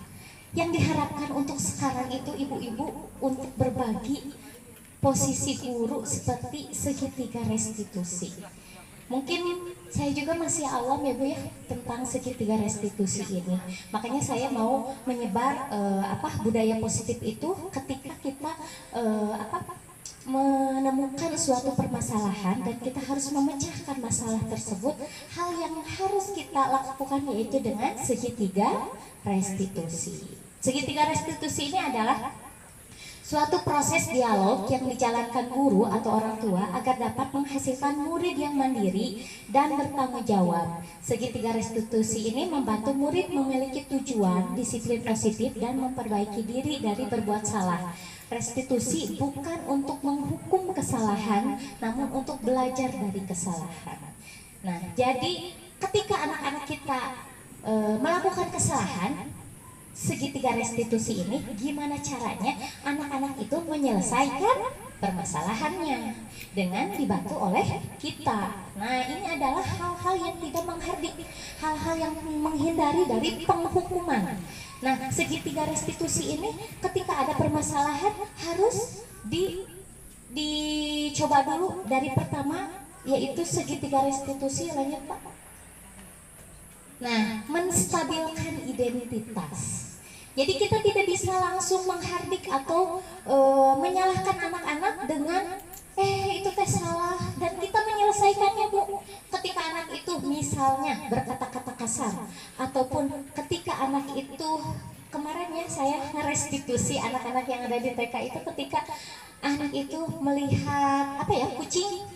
yang diharapkan untuk sekarang itu ibu-ibu untuk berbagi posisi guru seperti segitiga restitusi. Mungkin saya juga masih awam ya, Bu, ya, tentang segitiga restitusi ini. Makanya saya mau menyebar budaya positif itu ketika kita menemukan suatu permasalahan dan kita harus memecahkan masalah tersebut. Hal yang harus kita lakukan yaitu dengan segitiga restitusi. Segitiga restitusi ini adalah suatu proses dialog yang dijalankan guru atau orang tua agar dapat menghasilkan murid yang mandiri dan bertanggung jawab. Segitiga restitusi ini membantu murid memiliki tujuan, disiplin positif, dan memperbaiki diri dari berbuat salah. Restitusi bukan untuk menghukum kesalahan, namun untuk belajar dari kesalahan. Nah, jadi ketika anak-anak kita melakukan kesalahan, segitiga restitusi ini gimana caranya anak-anak itu menyelesaikan permasalahannya dengan dibantu oleh kita. Nah, ini adalah hal-hal yang tidak menghardik, hal-hal yang menghindari dari penghukuman. Nah, segitiga restitusi ini ketika ada permasalahan harus dicoba dulu dari pertama, yaitu segitiga restitusi. Lanjut, Pak. Nah, menstabilkan identitas. Jadi kita tidak bisa langsung menghardik atau menyalahkan anak-anak dengan itu teh salah dan kita menyelesaikannya, Bu. Ketika anak itu misalnya berkata-kata kasar ataupun ketika anak itu kemarin ya saya restitusi anak-anak yang ada di TK itu ketika anak itu melihat kucing,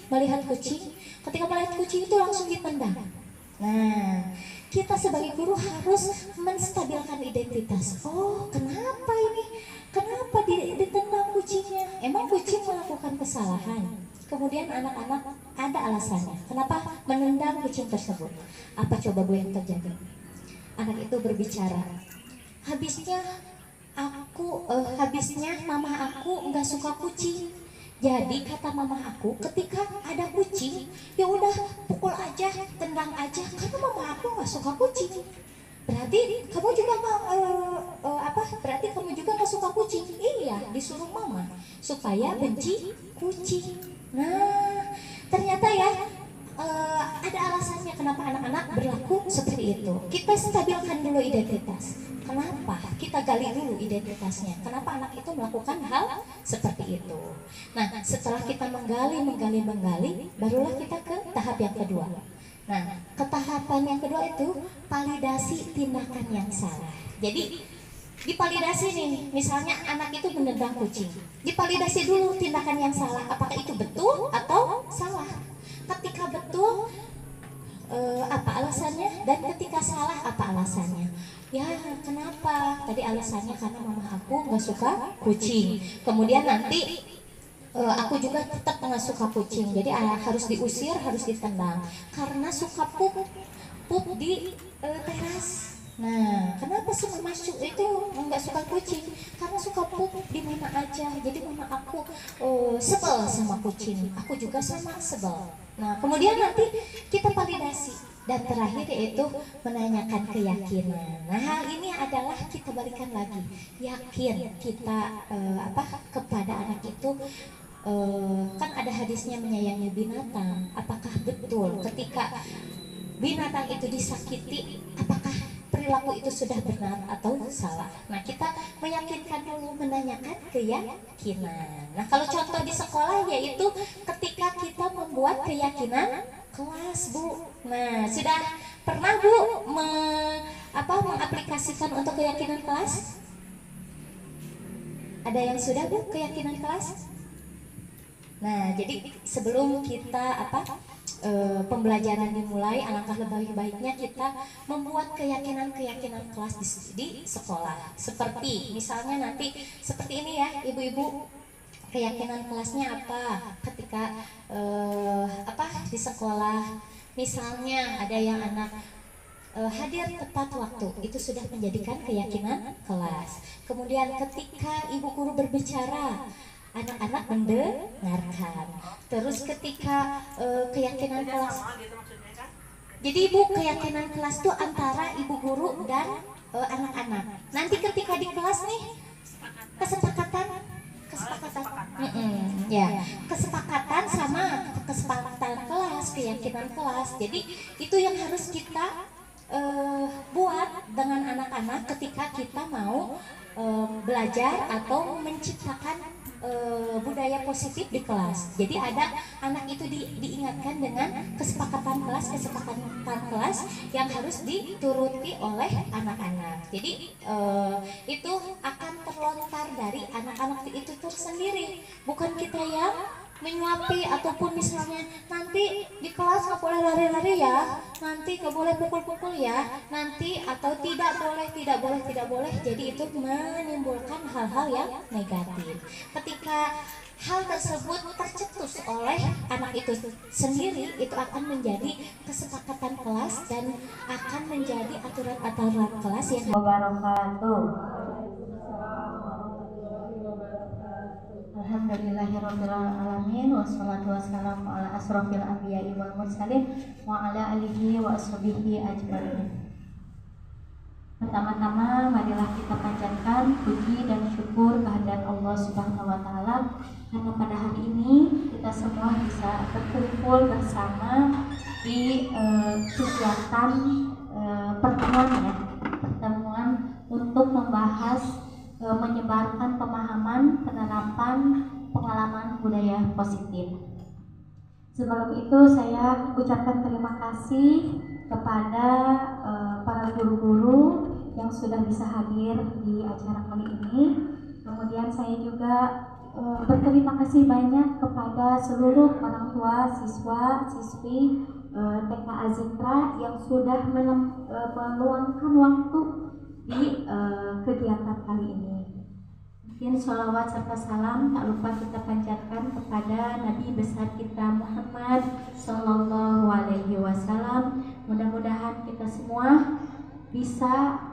ketika melihat kucing itu langsung ditendang. Nah, kita sebagai guru harus menstabilkan identitas. Oh, kenapa ini? Kenapa ditendang kucingnya? Emang kucing melakukan kesalahan? Kemudian anak-anak ada alasannya. Kenapa menendang kucing tersebut? Apa coba, Bu, yang terjadi? Anak itu berbicara. Habisnya mama aku nggak suka kucing. Jadi kata mama aku, ketika ada kucing, ya udah pukul aja, tendang aja, karena mama aku nggak suka kucing. Berarti kamu juga Berarti kamu juga nggak suka kucing? Iya, disuruh mama supaya benci kucing. Nah, ternyata ya ada alasannya kenapa anak-anak berlaku seperti itu. Kita stabilkan dulu identitas. Kenapa? Kita gali dulu identitasnya. Kenapa anak itu melakukan hal seperti itu? Nah, setelah kita menggali, barulah kita ke tahap yang kedua. Nah, ke tahapan yang kedua itu validasi tindakan yang salah. Jadi, dipalidasi nih, misalnya anak itu menendang kucing. Dipalidasi dulu tindakan yang salah, apakah itu betul atau salah. Ketika betul, apa alasannya, dan ketika salah apa alasannya. Ya, kenapa? Tadi alasannya karena mama aku nggak suka kucing. Kemudian nanti aku juga tetap nggak suka kucing. Jadi harus diusir, harus ditendang. Karena suka pup di teras. Nah, kenapa sih Mas Cu itu nggak suka kucing? Karena suka pup di mana aja. Jadi mama aku sebel sama kucing. Aku juga sama sebel. Nah, kemudian nanti kita validasi dan terakhir yaitu menanyakan keyakinan. Nah, hal ini adalah kita balikan lagi. Yakin kita kepada anak itu. Kan ada hadisnya menyayangi binatang. Apakah betul ketika binatang itu disakiti, apakah perilaku itu sudah benar atau salah? Nah, kita meyakinkan dulu, menanyakan keyakinan. Nah, kalau contoh di sekolah yaitu ketika kita membuat keyakinan kelas, Bu. Nah, sudah pernah Bu mengaplikasikan untuk keyakinan kelas? Ada yang sudah Bu keyakinan kelas? Nah, jadi sebelum kita pembelajaran dimulai, alangkah lebih baiknya kita membuat keyakinan-keyakinan kelas di sekolah. Seperti misalnya nanti seperti ini ya, ibu-ibu, keyakinan kelasnya apa ketika di sekolah. Misalnya ada yang anak hadir tepat waktu, itu sudah menjadikan keyakinan kelas. Kemudian ketika ibu guru berbicara, anak-anak mendengarkan. Terus ketika keyakinan kelas, jadi ibu keyakinan kelas itu antara ibu guru dan anak-anak. Nanti ketika di kelas nih kesepakatan sama kesepakatan kelas, keyakinan kelas. Jadi itu yang harus kita buat dengan anak-anak ketika kita mau belajar atau menciptakan budaya positif di kelas. Jadi ada anak itu diingatkan dengan kesepakatan kelas yang harus dituruti oleh anak-anak. Jadi itu akan terlontar dari anak-anak itu tersendiri, bukan kita yang menyuapi ataupun misalnya nanti di kelas nggak boleh lari-lari ya, nanti nggak boleh pukul-pukul ya, nanti atau tidak boleh. Jadi itu menimbulkan hal-hal yang negatif. Ketika hal tersebut tercetus oleh anak itu sendiri, itu akan menjadi kesepakatan kelas dan akan menjadi aturan-aturan kelas yang wabarakatuh. Alhamdulillahirrahmanirrahim. Wassalatu wassalamu ala asrofil anbiya'i wal mursalin wa ala alihi wa ashabihi ajmain. Pertama-tama marilah kita panjatkan puji dan syukur kehadirat Allah Subhanahu wa taala karena pada hari ini kita semua bisa berkumpul bersama di kegiatan pertemuan untuk membahas menyebarkan pemahaman penerapan pengalaman budaya positif. Sebelum itu saya ucapkan terima kasih kepada para guru-guru yang sudah bisa hadir di acara kali ini. Kemudian saya juga berterima kasih banyak kepada seluruh orang tua, siswa, siswi TK Azikra yang sudah meluangkan waktu di kegiatan kali ini. Mungkin sholawat serta salam tak lupa kita panjatkan kepada Nabi besar kita Muhammad Sallallahu Alaihi Wasallam. Mudah-mudahan kita semua bisa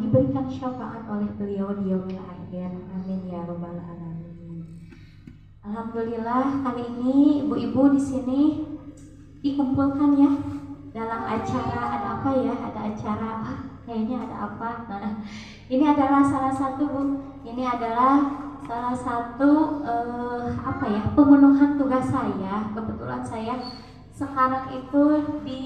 diberikan syafaat oleh beliau di yaumil akhir. Amin ya robbal alamin. Alhamdulillah kali ini ibu-ibu di sini dikumpulkan ya dalam acara ada apa ya? Ada acara kayaknya ada apa? Nah, ini adalah salah satu pemenuhan tugas saya. Kebetulan saya sekarang itu di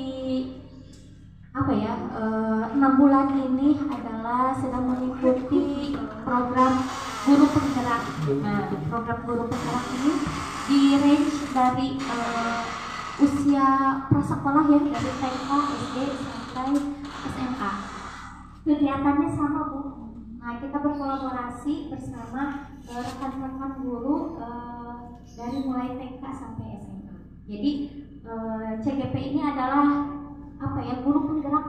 6 bulan ini adalah sedang mengikuti program guru penggerak. Nah, program guru penggerak ini di range dari usia prasekolah ya, dari TK, SD sampai SMA. Kegiatannya sama Bu. Nah, kita berkolaborasi bersama rekan-rekan guru dari mulai TK sampai SMA. Jadi CGP ini adalah guru penggerak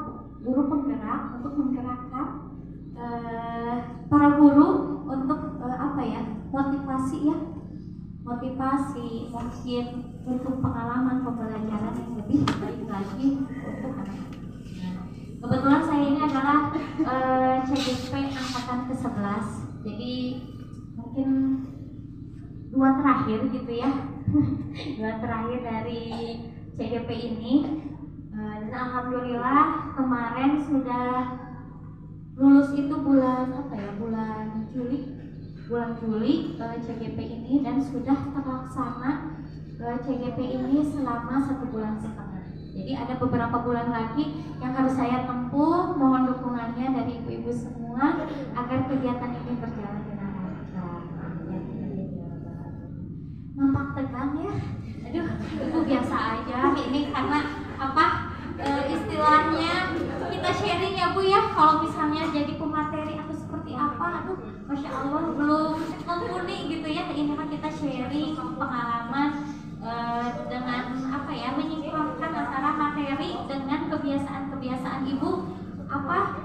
untuk menggerakkan para guru untuk motivasi mungkin untuk pengalaman pembelajaran yang lebih baik lagi untuk anak-anak. Kebetulan saya ini adalah CGP angkatan ke-11, jadi mungkin dua terakhir gitu ya. Dua terakhir dari CGP ini. Dan alhamdulillah kemarin sudah lulus itu bulan apa ya, bulan Juli CGP ini, dan sudah terlaksana CGP ini selama 1 bulan setengah. Jadi ada beberapa bulan lagi yang harus saya tempuh. Mohon dukungannya dari ibu-ibu semua agar kegiatan ini berjalan dengan lancar. Nampak tegang ya? Aduh, itu biasa aja. Ini karena apa? Istilahnya kita sharing ya Bu ya. Kalau misalnya jadi pemateri atau seperti apa, aduh, masya Allah belum mumpuni gitu ya. Ini mah kita sharing pengalaman dengan apa ya, menyinkronkan antara materi dengan kebiasaan ibu apa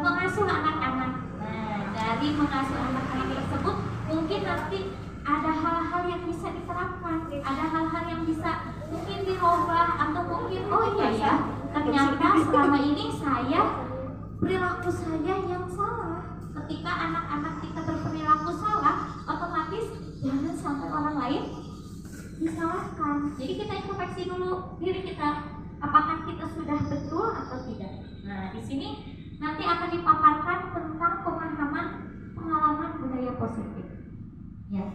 mengasuh anak-anak. Nah, dari mengasuh anak-anak tersebut mungkin nanti ada hal-hal yang bisa diterapkan, ada hal-hal yang bisa mungkin dirubah, atau mungkin oh iya ya, ternyata selama ini perilaku saya yang salah. Ketika anak-anak kita berperilaku salah, otomatis jangan sampai orang lain disalahkan. Jadi kita introspeksi dulu diri kita, apakah kita sudah betul atau tidak. Nah, di sini nanti akan dipaparkan tentang pemahaman pengalaman budaya positif. Ya.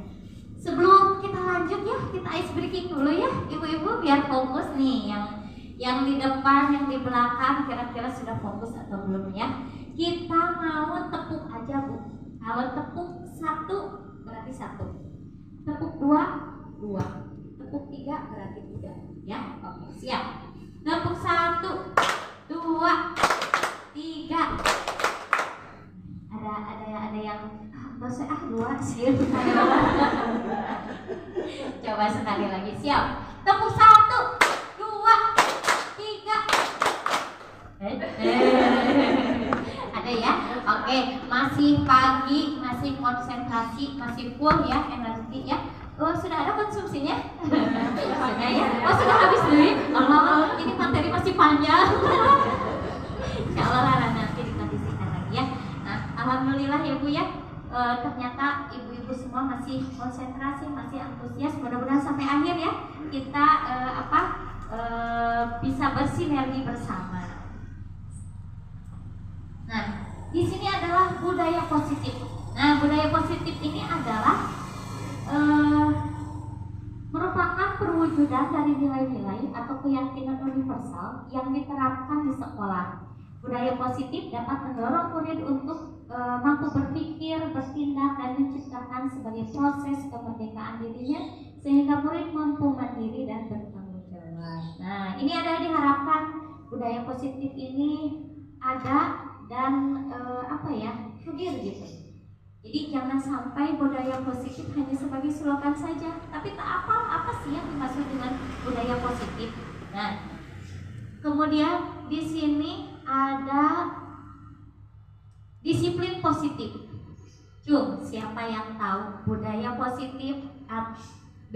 Sebelum kita lanjut ya, kita ice breaking dulu ya, ibu-ibu, biar fokus nih yang di depan, yang di belakang kira-kira sudah fokus atau belum ya. Kita mau tepuk aja Bu. Kalau tepuk 1 berarti 1. Tepuk 2, 2. Tepuk 3 berarti 3 ya. Oke, siap. Tepuk 1, 2, 3. Ada yang dosa 2 sih. Coba sekali lagi, siap. Tepuk 1, 2, 3. Ada ya. Oke, masih pagi, masih konsentrasi, masih full ya energi ya. Oh, sudah ada konsumsinya? Sudah ya? Oh, sudah habis dulu? Allah, ini materi masih panjang. Insya Allah nanti dikondisikan lagi ya. Nah, alhamdulillah ya Bu ya. Ternyata ibu-ibu semua masih konsentrasi, masih antusias. Mudah-mudahan sampai akhir ya kita bisa bersinergi bersama. Nah, di sini adalah budaya positif. Nah, budaya positif ini adalah merupakan perwujudan dari nilai-nilai atau keyakinan universal yang diterapkan di sekolah. Budaya positif dapat mendorong murid untuk mampu berpikir, bertindak, dan menciptakan sebagai proses kemerdekaan dirinya sehingga murid mampu mandiri dan bertanggung jawab. Nah, ini adalah diharapkan budaya positif ini ada dan hadir gitu. Jadi jangan sampai budaya positif hanya sebagai slogan saja, tapi tak apa sih yang dimaksud dengan budaya positif. Nah, kemudian di sini ada disiplin positif. Siapa yang tahu budaya positif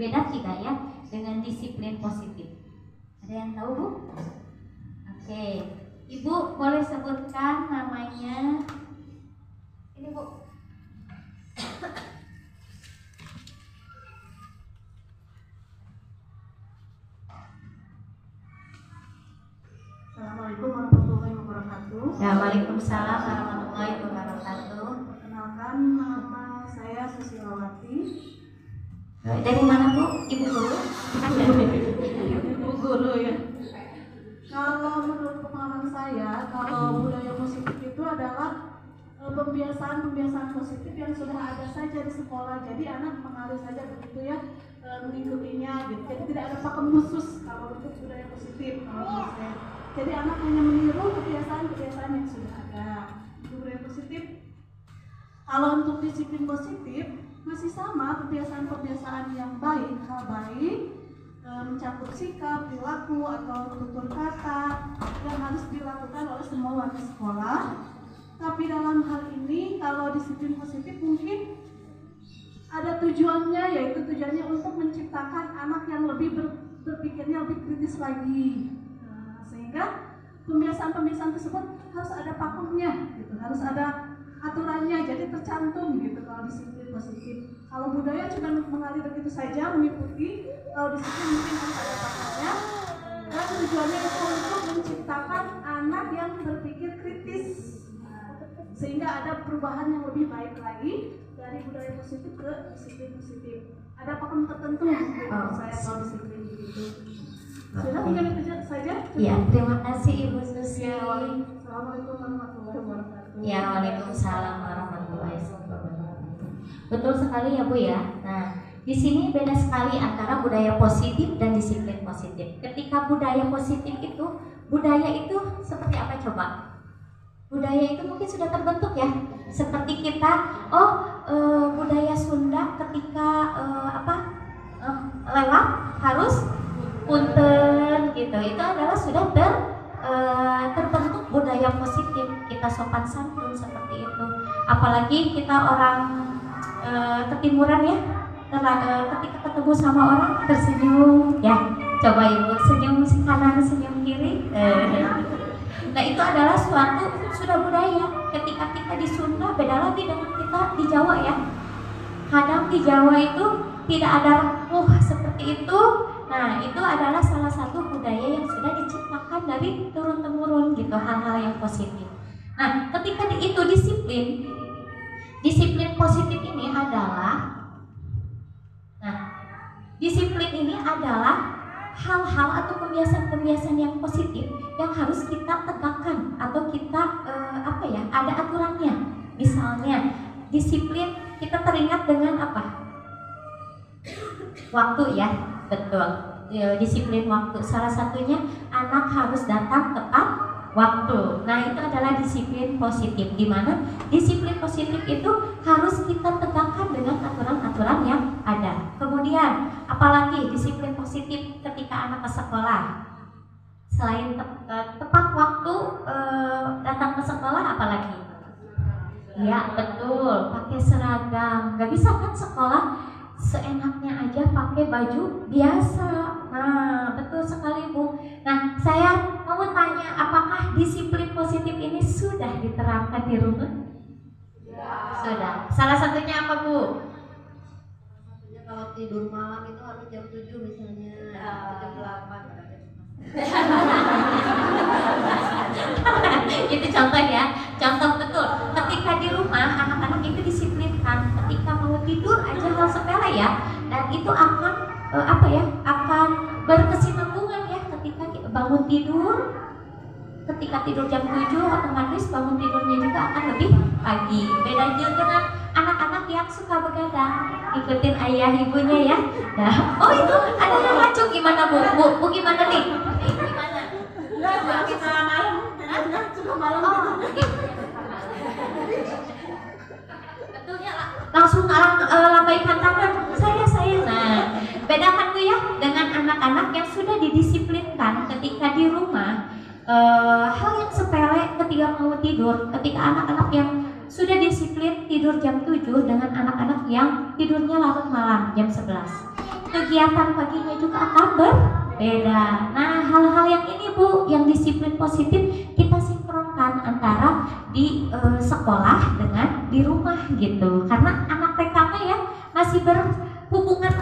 beda tidak ya dengan disiplin positif? Ada yang tahu Bu? Oke, Ibu boleh sebutkan namanya. Ini Bu. Assalamualaikum warahmatullahi wabarakatuh. Ya, waalaikumsalam warahmatullahi wabarakatuh. Perkenalkan, nama saya Susilawati. Dari mana Bu? Ibu guru? Ibu guru ya. Kalau menurut pengalaman saya, kalau budaya positif itu adalah pembiasaan positif yang sudah ada saja di sekolah. Jadi anak mengalir saja begitu ya, mengikutinya gitu. Jadi tidak ada pakem khusus kalau untuk budaya positif kalau menurut saya. Jadi anak hanya meniru kebiasaan yang sudah ada. Itu budaya positif. Kalau untuk disiplin positif masih sama, kebiasaan yang baik, hal baik, mencakup sikap, perilaku atau tutur kata yang harus dilakukan oleh semua warga sekolah. Tapi dalam hal ini kalau disiplin positif mungkin ada tujuannya, yaitu tujuannya untuk menciptakan anak yang lebih berpikirnya lebih kritis lagi. Sehingga pembiasaan tersebut harus ada pakemnya gitu, harus ada aturannya, jadi tercantum gitu kalau disiplin positif. Kalau budaya cuma mengalir begitu saja, mengikuti, kalau disiplin mungkin harus ada pakemnya. Dan tujuannya itu untuk menciptakan anak yang berpikir kritis, sehingga ada perubahan yang lebih baik lagi dari budaya positif ke disiplin positif. Ada pakem tertentu menurut saya kalau disiplin begitu. Sudah mungkin itu saja. Ya, terima kasih Ibu Susi. Assalamualaikum warahmatullahi wabarakatuh. Ya, waalaikumsalam warahmatullahi wabarakatuh. Betul sekali ya Bu ya. Nah, di sini beda sekali antara budaya positif dan disiplin positif. Ketika budaya positif itu, budaya itu seperti apa coba? Budaya itu mungkin sudah terbentuk ya. Seperti kita, budaya Sunda ketika lewat harus punten gitu. Itu adalah sudah terbentuk budaya positif. Kita sopan santun seperti itu. Apalagi kita orang ketimuran ya. Ketika ketemu sama orang tersenyum ya. Coba Ibu senyum kanan, senyum kiri. Nah itu adalah suatu sudah budaya. Ketika kita di Sunda beda lagi dengan kita di Jawa ya. Kadang di Jawa itu tidak ada seperti itu. Nah itu adalah salah satu budaya yang sudah diciptakan dari turun temurun gitu, hal-hal yang positif. Nah ketika itu disiplin positif ini adalah, disiplin ini adalah hal-hal atau kebiasaan-kebiasaan yang positif yang harus kita tegakkan atau kita ada aturannya. Misalnya disiplin kita teringat dengan apa? Waktu ya, betul. Disiplin waktu. Salah satunya anak harus datang tepat waktu. Nah itu adalah disiplin positif. Di mana disiplin positif itu harus kita tegakkan dengan aturan-aturan yang ada. Kemudian apalagi disiplin positif ketika anak ke sekolah. Selain tepat waktu datang ke sekolah, apalagi? Ya betul, pakai seragam. Gak bisa kan sekolah seenaknya aja pakai baju biasa. Nah betul sekali Bu. Nah saya mau tanya, apakah disiplin positif ini sudah diterapkan di rumah? Sudah. Salah satunya apa Bu? Kalau tidur malam itu harus jam 7 misalnya, jam 8. Itu contoh ya, contoh betul. Ketika di rumah anak-anak itu disiplinkan, ketika mau tidur aja hal sepele ya, dan itu akan akan berkesinambungan ya. Ketika bangun tidur, ketika tidur jam 7 otomatis bangun tidurnya juga akan lebih pagi. Beda dengan anak-anak yang suka begadang, ikutin ayah ibunya ya. Nah, itu ada yang lucu. Gimana Bu? Bu gimana nih? Gimana? Kita malam, suka malam. Betulnya langsung lambaikan tangan. Saya. Nah, bedakan Bu ya dengan anak-anak yang sudah didisiplinkan ketika di rumah. Hal yang sepele ketika mau tidur, ketika anak-anak yang sudah disiplin tidur jam 7 dengan anak-anak yang tidurnya larut malam jam 11. Kegiatan paginya juga akan berbeda. Nah, hal-hal yang ini Bu, yang disiplin positif kita sinkronkan antara di sekolah dengan di rumah gitu. Karena anak TKP ya masih berhubungan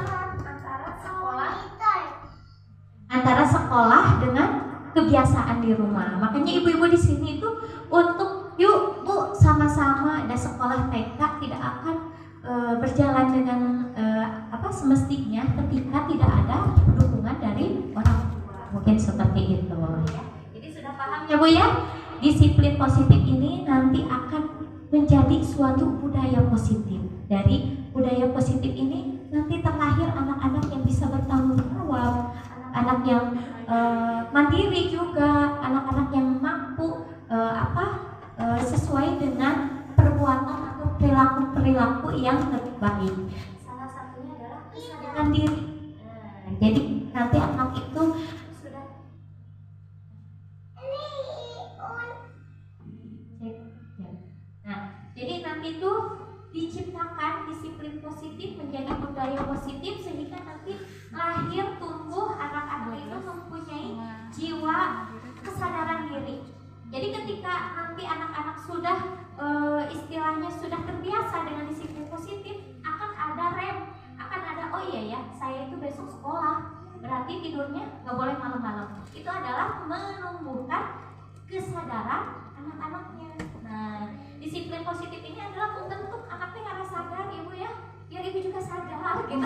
antara sekolah dengan kebiasaan di rumah. Makanya ibu-ibu di sini itu untuk yuk Bu sama-sama ada sekolah TK tidak akan berjalan dengan semestinya ketika tidak ada dukungan dari orang tua. Mungkin seperti itu ya. Jadi sudah paham ya Bu ya? Disiplin positif ini nanti akan menjadi suatu budaya positif. Dari budaya positif ini nanti terlahir anak-anak yang bisa bertanggung jawab, anak-anak yang mandiri juga, anak-anak yang mampu sesuai dengan perbuatan atau perilaku yang lebih baik. Salah satunya adalah kesadaran diri. Jadi nanti anak itu sudah jadi nanti itu diciptakan disiplin positif menjadi budaya positif sehingga nanti lahir tumbuh anak-anak itu mempunyai jiwa kesadaran diri berarti tidurnya nggak boleh malam-malam. Itu adalah menumbuhkan kesadaran anak-anaknya. Nah, disiplin positif ini adalah membentuk anaknya karena sadar ibu ya, biar ibu juga sadar gitu.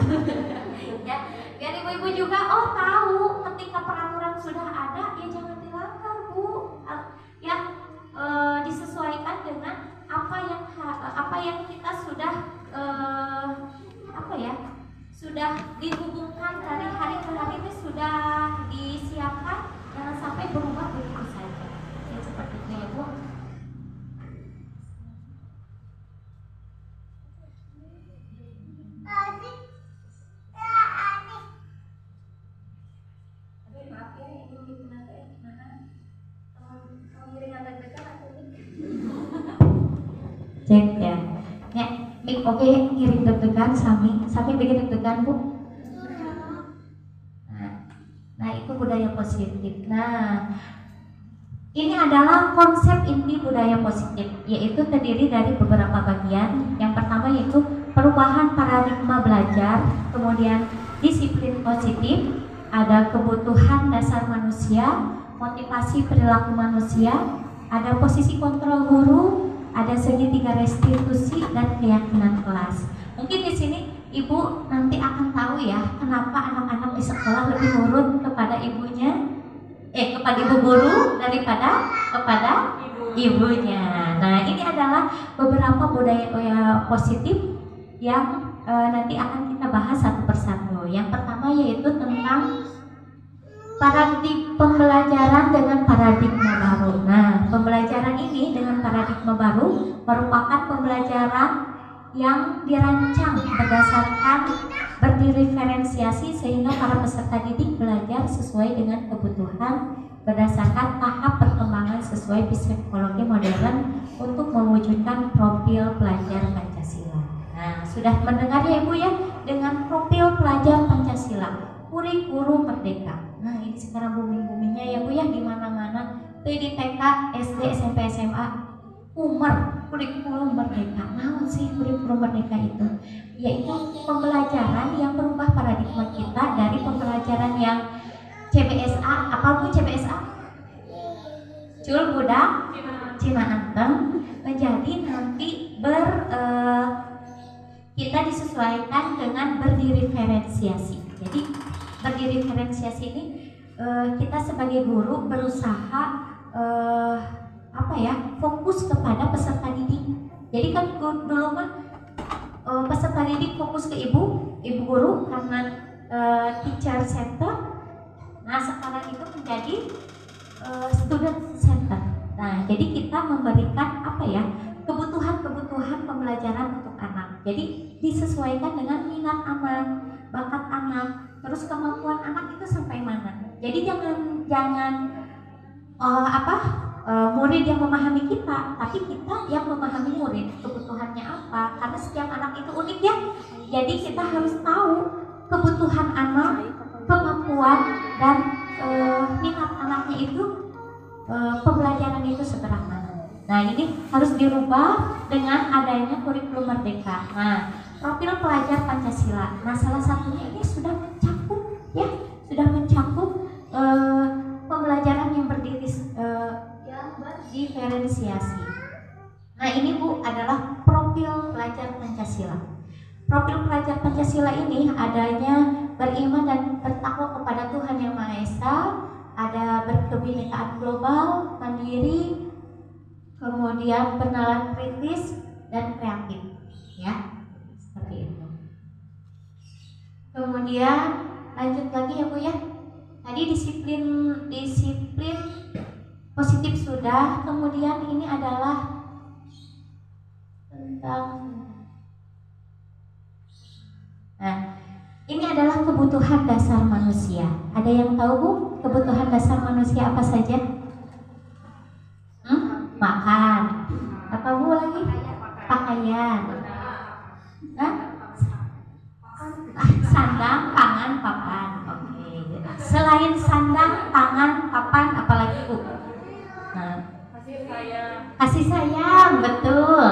Ya, biar ibu-ibu juga tahu ketika peraturan sudah ada ya jangan dilanggar bu. Disesuaikan dengan apa yang kita sudah sudah dihubungkan dari hari ke hari itu sudah disiapkan, jangan sampai berubah begitu saja. Ya, seperti itu ya bu. Cek ya, oke, ngirim deg-degan sami bikin deg-degan bu. Nah itu budaya positif. Nah ini adalah konsep inti budaya positif, yaitu terdiri dari beberapa bagian. Yang pertama yaitu perubahan paradigma belajar, kemudian disiplin positif, ada kebutuhan dasar manusia, motivasi perilaku manusia, ada posisi kontrol guru, ada segitiga restitusi dan keyakinan kelas. Mungkin di sini ibu nanti akan tahu ya kenapa anak-anak di sekolah lebih nurut kepada ibunya, kepada ibu guru daripada kepada ibunya. Nah ini adalah beberapa budaya positif yang nanti akan kita bahas satu persatu. Yang pertama yaitu tentang paradigma pembelajaran dengan paradigma baru. Nah, pembelajaran ini dengan paradigma baru merupakan pembelajaran yang dirancang berdasarkan berdiferensiasi sehingga para peserta didik belajar sesuai dengan kebutuhan berdasarkan tahap perkembangan sesuai psikologi modern untuk mewujudkan profil pelajar Pancasila. Nah, sudah mendengar ya Ibu ya dengan profil pelajar Pancasila, kurikulum merdeka. Nah ini sekarang booming-boomingnya ya Bu ya di mana-mana. Tuh di TK, SD, SMP, SMA, kurikulum merdeka. Nah sih kurikulum merdeka itu, yaitu pembelajaran yang merubah paradigma kita dari pembelajaran yang CBSA. Apa Bu CBSA? Cul budak Cina anteng, menjadi nanti kita disesuaikan dengan berdiferensiasi. Jadi berdiferensiasi ini kita sebagai guru berusaha fokus kepada peserta didik. Jadi kan dulu mah peserta didik fokus ke ibu guru karena teacher center. Nah sekarang itu menjadi student center. Nah jadi kita memberikan kebutuhan pembelajaran untuk anak. Jadi disesuaikan dengan minat anak, bakat anak, terus kemampuan anak itu sampai mana. Jadi jangan murid yang memahami kita, tapi kita yang memahami murid kebutuhannya apa. Karena setiap anak itu unik ya. Jadi kita harus tahu kebutuhan anak, kemampuan dan minat anaknya itu, pembelajaran itu seberapa. Nah ini harus dirubah dengan adanya kurikulum merdeka. Nah profil pelajar Pancasila. Nah salah satunya ini sudah mencakup pembelajaran yang berdiferensiasi. Nah ini Bu adalah profil pelajar Pancasila. Profil pelajar Pancasila ini adanya beriman dan bertakwa kepada Tuhan Yang Maha Esa, ada berkebinekaan global, mandiri, kemudian bernalar kritis dan kreatif, ya seperti itu. Kemudian lanjut lagi ya Bu ya. Tadi disiplin positif sudah, kemudian ini adalah tentang ini adalah kebutuhan dasar manusia. Ada yang tahu Bu kebutuhan dasar manusia apa saja? Makan. Apa Bu lagi? Pakaian. Sandang, pangan, papan. Oke. Selain sandang, pangan, papan, apalagi Bu? Kasih sayang, betul.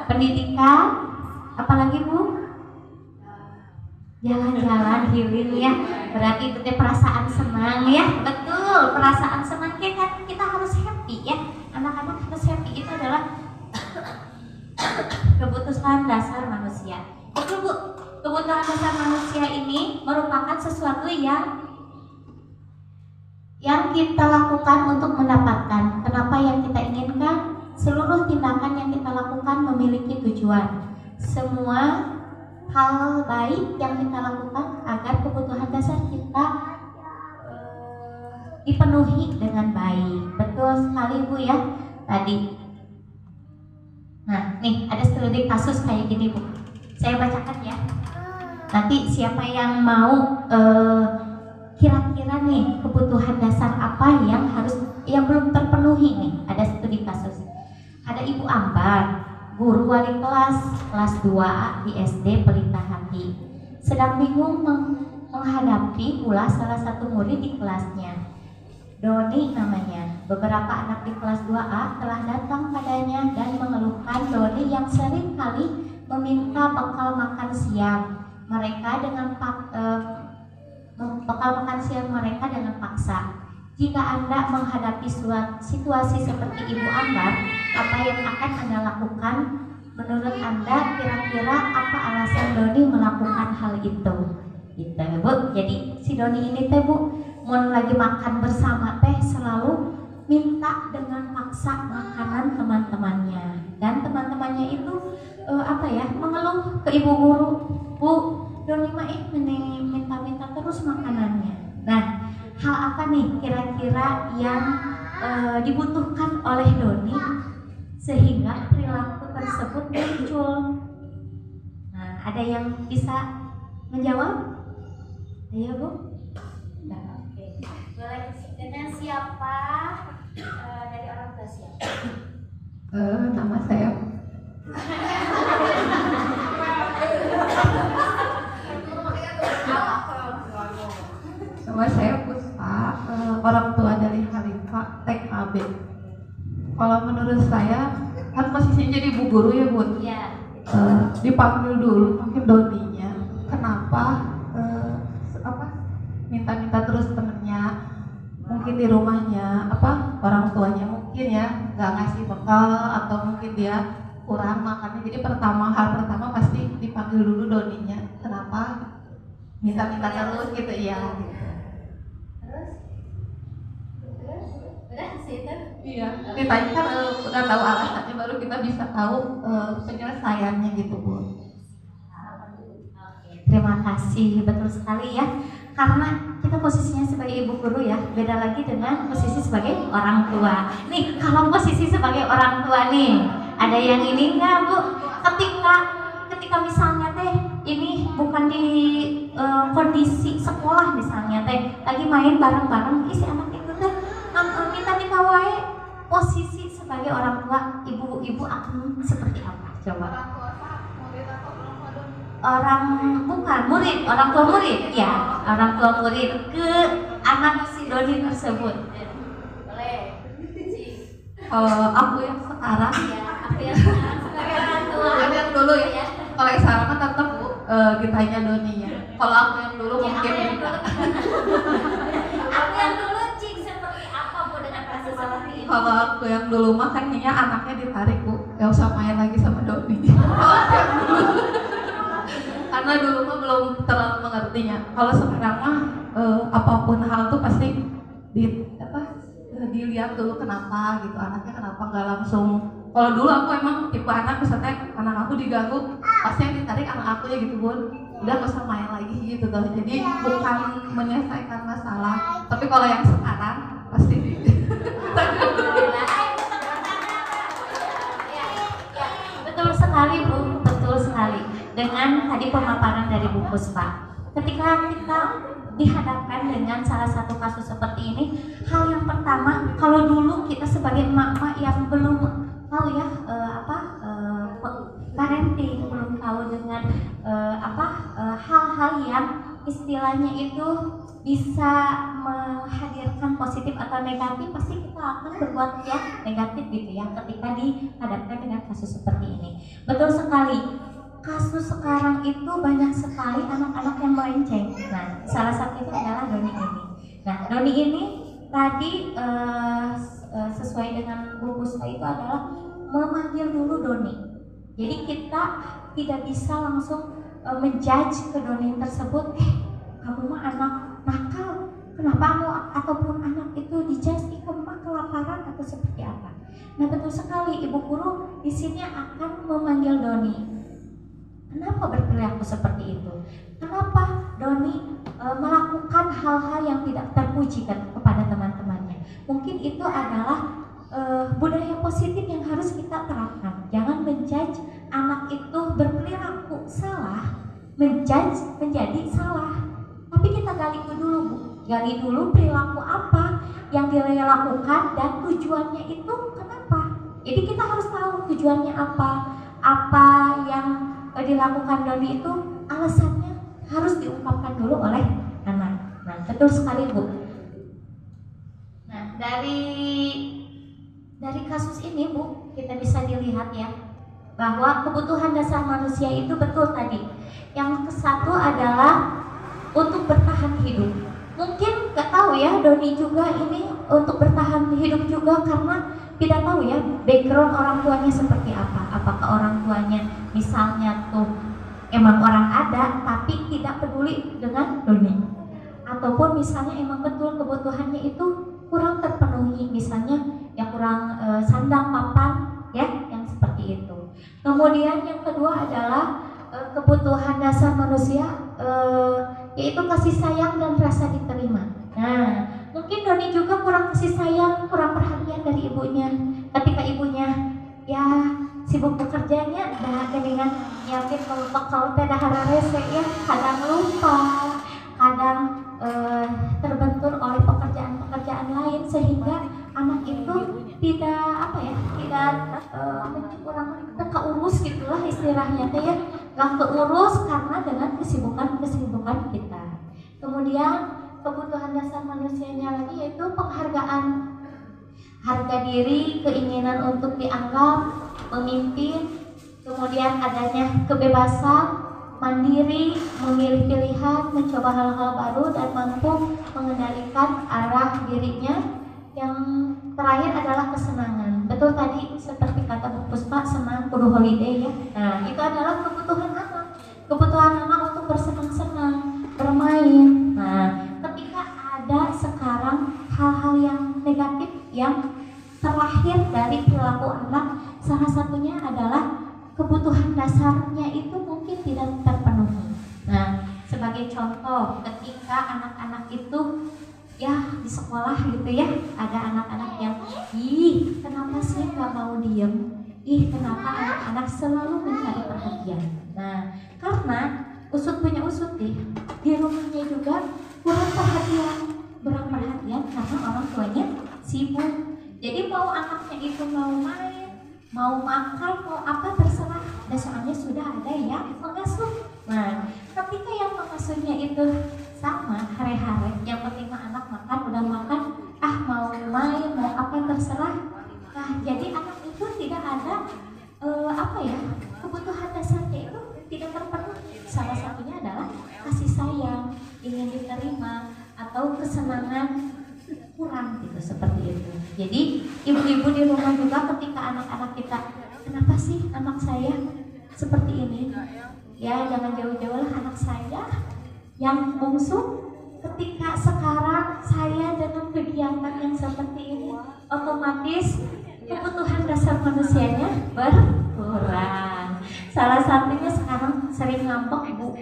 Pendidikan, apalagi Bu? jalan-jalan healing ya, berarti itu teh perasaan senang ya. Betul, perasaan senang kan kita harus happy ya, anak-anak harus happy, itu adalah kebutuhan dasar manusia. Betul Bu, kebutuhan dasar manusia ini merupakan sesuatu yang kita lakukan untuk mendapatkan. Kenapa yang kita inginkan? Seluruh tindakan yang kita lakukan memiliki tujuan. Semua hal baik yang kita lakukan agar kebutuhan dasar kita dipenuhi dengan baik. Betul sekali Bu ya tadi. Nah nih ada studi kasus kayak gini Bu, saya bacakan ya. Nanti siapa yang mau kira-kira nih kebutuhan dasar apa yang belum terpenuhi nih. Ada studi kasus. Ada Ibu Ambar, guru wali kelas 2A di SD Pelita Hati, sedang bingung menghadapi pula salah satu murid di kelasnya, Doni namanya. Beberapa anak di kelas 2A telah datang padanya dan mengeluhkan Doni yang sering kali meminta bekal makan siang mereka dengan paksa. Jika Anda menghadapi situasi seperti Ibu Ambar, apa yang akan Anda lakukan? Menurut Anda kira-kira apa alasan Doni melakukan hal itu? Gitu Bu. Jadi si Doni ini teh Bu, mau lagi makan bersama teh selalu minta dengan paksa makanan teman-temannya, dan teman-temannya itu mengeluh ke ibu guru, Bu, Doni mah minta terus makanannya. Nah, hal apa nih kira-kira yang dibutuhkan oleh Doni sehingga perilaku tersebut muncul? Nah, ada yang bisa menjawab? Ayo Bu. Nah, oke. Boleh dengan siapa? Dari orang tua siapa? Nama saya Puspa, orang tua dari Halifa TKB. Kalau menurut saya kan posisinya jadi ibu guru ya Bun. Iya. Dipanggil dulu mungkin Doninya. Kenapa minta-minta terus temennya, mungkin di rumahnya orang tuanya mungkin ya nggak ngasih bekal, atau mungkin dia kurang makannya. Jadi hal pertama pasti dipanggil dulu Doninya. Kenapa minta-minta terus gitu ya? Udah situ. Iya. Ditanya kan udah tahu alasannya, baru kita bisa tahu penyelesaiannya gitu Bu. Oke, terima kasih, betul sekali ya. Karena kita posisinya sebagai ibu guru ya, beda lagi dengan posisi sebagai orang tua. Nih, kalau posisi sebagai orang tua nih, ada yang ini enggak Bu? Ketika misalnya teh ini bukan di kondisi sekolah misalnya teh, lagi main bareng-bareng, isi anak itu teh minta wae, posisi sebagai orang tua, ibu akan seperti apa? Coba. Orang tua murid ya, orang tua murid ke anak si Doni tersebut. Boleh. Kalau aku yang sekarang Ya, aku yang sekarang sebagai orang tua. aku yang dulu ya. Kalau yang sekarang kan tetap ditanya Doninya. Kalau aku yang dulu Ya, mungkin aku yang dulu cik seperti apa Bu dengan kasus seperti ini? kalau aku yang dulu mah kan kayaknya anaknya ditarik Bu, gak usah main lagi sama Doni. Karena dulu mah belum terlalu mengertinya. Kalau sekarang mah apapun hal tuh pasti dilihat dulu kenapa gitu, anaknya kenapa nggak langsung. Kalau dulu aku emang tipe anak misalnya anak aku diganggu, pasti yang ditarik anak aku ya gitu Bun, udah gak usah main lagi gitu tuh. Jadi bukan menyelesaikan masalah, tapi kalau yang sekarang pasti Betul sekali Bu, betul sekali. Dengan tadi pemaparan dari Bu Puspa, ketika kita dihadapkan dengan salah satu kasus seperti ini, hal yang pertama, kalau dulu kita sebagai emak-emak yang belum tahu ya parenting, belum tahu dengan hal-hal yang istilahnya itu bisa menghadirkan positif atau negatif, pasti kita akan berbuat yang negatif gitu ya ketika dihadapkan dengan kasus seperti ini. Betul sekali. kasus sekarang itu banyak sekali anak-anak yang melenceng. Nah, salah satunya adalah Doni ini. Nah, Doni ini tadi sesuai dengan Bu Puspa itu adalah memanggil dulu Doni. Jadi kita tidak bisa langsung menjudge ke Doni tersebut, kamu mah anak nakal, kenapa kamu ataupun anak itu dijudge, kamu mah kelaparan atau seperti apa. Nah, betul sekali Ibu Guru di sini akan memanggil Doni. Kenapa berperilaku seperti itu? Kenapa Doni melakukan hal-hal yang tidak terpuji kepada teman-temannya? Mungkin itu adalah budaya positif yang harus kita terapkan. Jangan menjudge anak itu berperilaku salah, menjudge menjadi salah. Tapi kita gali dulu, Bu. Gali dulu perilaku apa yang dia lakukan dan tujuannya itu kenapa. Jadi kita harus tahu tujuannya apa yang dilakukan Doni itu alasannya harus diungkapkan dulu oleh anak. Nah, betul sekali, Bu. Nah, dari kasus ini, Bu, kita bisa dilihat ya bahwa kebutuhan dasar manusia itu betul tadi. Yang satu adalah untuk bertahan hidup. Mungkin nggak tahu ya, Doni juga ini untuk bertahan hidup juga karena tidak tahu ya background orang tuanya seperti apa. Apakah orang tuanya misalnya tuh emang orang ada tapi tidak peduli dengan Doni, ataupun misalnya emang betul kebutuhannya itu kurang terpenuhi, misalnya ya kurang sandang papan ya, yang seperti itu. Kemudian yang kedua adalah kebutuhan dasar manusia, yaitu kasih sayang dan rasa diterima. Nah, mungkin Doni juga kurang kasih sayang, kurang perhatian dari ibunya. Ketika ibunya ya sibuk bekerjanya, dah dengan nyiapin bekal teh dahara rese ya, kadang lupa, kadang terbentur oleh pekerjaan-pekerjaan lain sehingga anak itu tidak kurang keurus gitulah istilahnya teh ya, nggak keurus karena dengan kesibukan kita. Kemudian kebutuhan dasar manusianya lagi yaitu penghargaan, harga diri, keinginan untuk dianggap pemimpin, kemudian adanya kebebasan, mandiri, memilih pilihan, mencoba hal-hal baru dan mampu mengendalikan arah dirinya. Yang terakhir adalah kesenangan. Betul tadi seperti kata Bu Puspa, senang kudu holiday ya. Nah, itu adalah kebutuhan anak. Kebutuhan anak untuk bersenang-senang, bermain. Nah, ketika ada sekarang hal-hal yang negatif yang terlahir dari perilaku anak, salah satunya adalah kebutuhan dasarnya itu mungkin tidak terpenuhi. Nah, sebagai contoh, ketika anak-anak itu ya di sekolah gitu ya, ada anak-anak yang kenapa sih nggak mau diem, kenapa anak-anak selalu mencari perhatian. Nah, karena usut punya usut di rumahnya juga kurang perhatian karena orang tuanya sibuk. Jadi mau anaknya itu mau main, mau makan, mau apa terserah, soalnya sudah ada yang mengasuh. Nah, ketika yang mengasuhnya itu sama hari-hari, yang penting mah anak makan, udah makan, mau main, mau apa terserah. Nah, jadi anak itu tidak ada kebutuhan dasarnya itu tidak terpenuhi. Salah satunya adalah kasih sayang, ingin diterima, atau kesenangan kurang gitu, seperti itu. Jadi ibu-ibu di rumah juga ketika anak-anak kita, kenapa sih anak saya seperti ini? Ya jangan jauh-jauh lah anak saya yang bungsu. Ketika sekarang saya dengan kegiatan yang seperti ini, otomatis kebutuhan dasar manusianya berkurang. Salah satunya sekarang sering ngambek, Bu,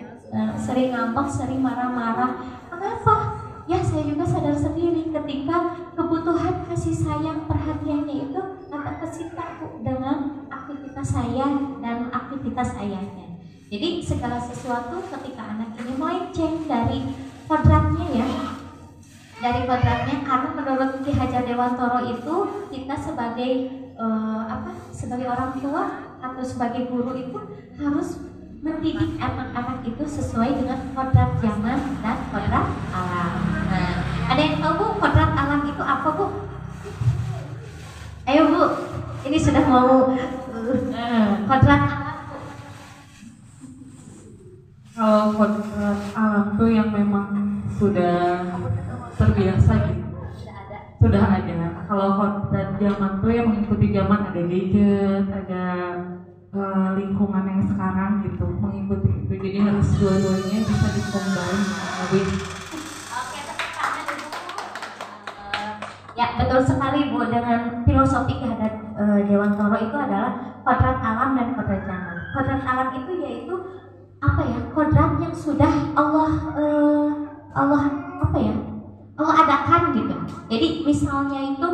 sering marah-marah. Kenapa? Ya saya juga sadar sendiri ketika kebutuhan kasih sayang perhatiannya itu akan kesita dengan aktivitas saya dan aktivitas ayahnya. Jadi segala sesuatu ketika anak ini melenceng dari kodratnya ya, karena menurut Ki Hajar Dewantoro itu kita sebagai sebagai orang tua atau sebagai guru itu harus mendidik anak-anak itu sesuai dengan kodrat zaman dan kodrat alam. Nah, ada yang tahu Bu kodrat alam itu apa, Bu? Ayo Bu, ini sudah mau kodrat alam, Bu. Kalau kodrat alam tuh yang memang sudah terbiasa gitu, sudah ada. Kalau kodrat zaman tuh yang mengikuti zaman, ada gadget, ada lingkungan yang sekarang gitu, mengikuti itu. Jadi harus dua-duanya bisa dikombin. Oke, tepuk tangan dulu. Ya, betul sekali Bu, dengan filosofi kehadiran Dewantoro itu adalah kodrat alam dan kodrat zaman. Kodrat alam itu yaitu apa ya? Kodrat yang sudah Allah apa ya? Allah adakan gitu. Jadi misalnya itu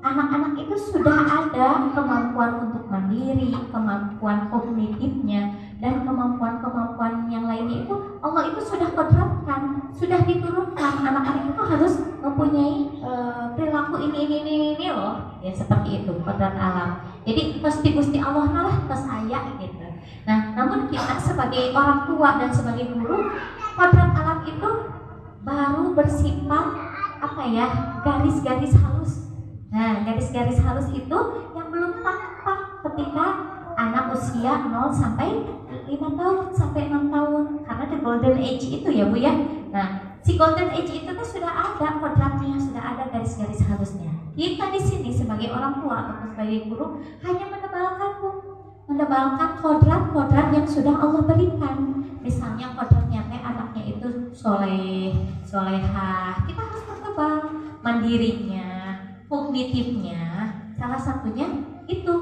anak-anak itu sudah ada kemampuan untuk mandiri, kemampuan kognitifnya, dan kemampuan-kemampuan yang lainnya itu Allah itu sudah kodratkan, sudah diturunkan. Anak-anak itu harus mempunyai perilaku ini loh, ya seperti itu kodrat alam. Jadi gusti Allah lah ke saya gitu. Nah, namun kita sebagai orang tua dan sebagai guru, kodrat alam itu baru bersifat apa ya, garis-garis halus. Nah, garis-garis halus itu yang belum tampak ketika anak usia 0 sampai 5 tahun sampai 6 tahun, karena the golden age itu ya Bu ya. Nah, si golden age itu tuh sudah ada kodratnya, sudah ada garis-garis halusnya. Kita di sini sebagai orang tua atau sebagai guru hanya menebalkan Bu, menebalkan kodrat-kodrat yang sudah Allah berikan. Misalnya kodratnya teh anaknya itu solehah, kita harus pertebal mandirinya, kognitifnya. Salah satunya itu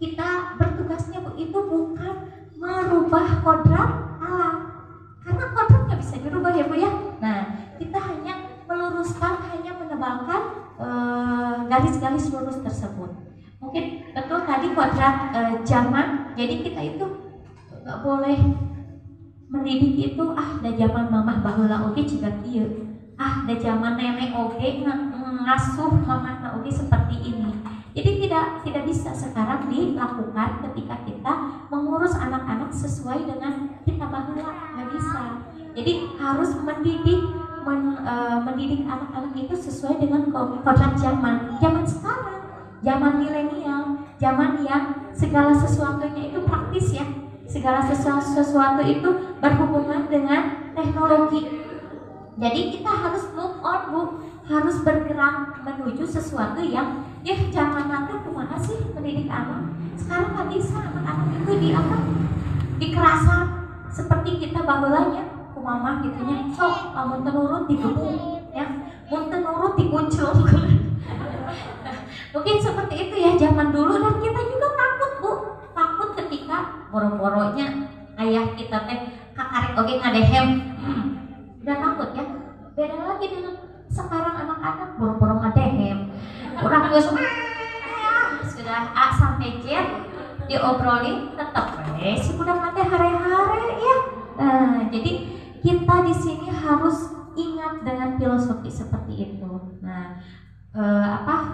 kita bertugasnya Bu, itu bukan merubah kodrat alam, karena kodrat nggak bisa dirubah ya Bu ya. Nah, kita hanya meluruskan, hanya menebalkan garis-garis lurus tersebut. Mungkin betul tadi kodrat zaman, jadi kita itu nggak boleh mendidik itu da zaman mamah baheula oge juga kieu, da zaman nenek oge ngasuh mamah oge seperti ini. Jadi tidak bisa sekarang dilakukan ketika kita mengurus anak-anak sesuai dengan kita baheula, nggak bisa. Jadi harus mendidik anak-anak itu sesuai dengan kodrat zaman sekarang, zaman milenial, zaman yang segala sesuatunya itu praktis ya, segala sesuatu itu berhubungan dengan teknologi. Jadi kita harus move on Bu, harus bergerak menuju sesuatu yang zaman nanti kumaha sih mendidik anak. Sekarang nggak bisa anak-anak itu dikerasan seperti kita bahulanya kumamah gitunya. So, mun teu nurut digebuk ya, mun teu nurut dikuncung. Mungkin seperti itu ya zaman dulu, dan kita juga takut Bu, takut ketika boro-boronya ayah kita teh kakarek oge ngadehem. Udah takut ya. Beda lagi dengan sekarang anak-anak boro-boro ngadehem. Urang geus sudah A sampai Z diobrolin tetap si budak teh hare-hare ya. Jadi kita di sini harus ingat dengan filosofi seperti itu. Nah,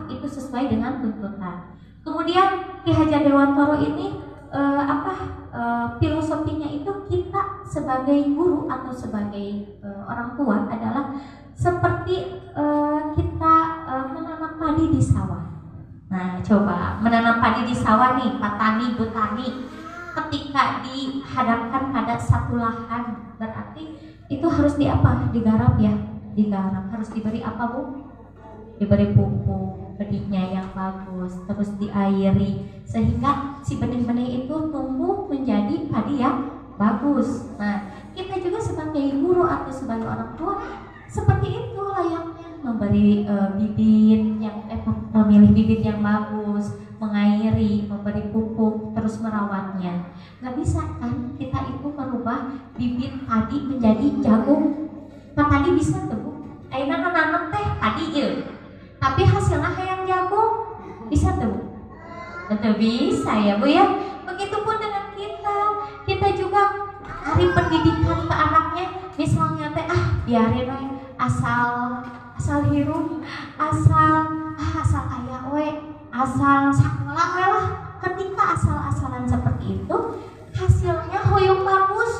itu sesuai dengan tuntutan. Kemudian Ki Hajar Dewantoro ini filosofinya itu kita sebagai guru atau sebagai orang tua adalah seperti kita menanam padi di sawah. Nah, coba menanam padi di sawah nih, petani, butani, ketika dihadapkan pada satu lahan, berarti itu harus digarap ya, digarap. Harus diberi apa Bu? Diberi pupuk, benihnya yang bagus, terus diairi sehingga si benih-benih itu tumbuh menjadi padi yang bagus. Nah, kita juga sebagai guru atau sebagai orang tua seperti itu layaknya, memberi memilih bibit yang bagus, mengairi, memberi pupuk, terus merawatnya. Nggak bisa kan kita itu merubah bibit padi menjadi jagung. Petani bisa tuh Bu, ayeuna nanam teh padi ieu, tapi hasilnya hayang jagung, bisa tuh Bu? Betul bisa ya Bu ya. Begitupun dengan kita juga hari pendidikan ke anaknya, misalnya teh biarin asal hirup, asal aya we, asal sakola we lah. Ketika asal-asalan seperti itu, hasilnya hoyong bagus,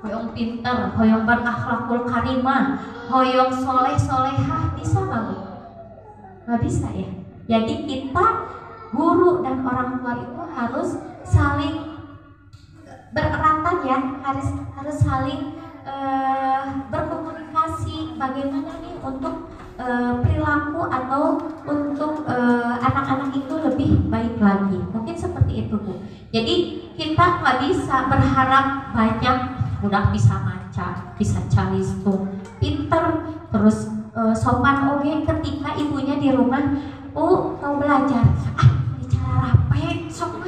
hoyong pinter, hoyong berakhlakul karimah, hoyong solehah, bisa nggak Bu? Nggak bisa ya. Jadi kita guru dan orang tua itu harus saling bereratan ya, harus saling berkomunikasi bagaimana nih untuk perilaku atau untuk anak-anak itu lebih baik lagi. Mungkin seperti itu Bu. Jadi kita nggak bisa berharap banyak udah bisa maca, bisa calistung, pinter, terus sopan oke ketika ibunya di rumah mau belajar bicara rapi sok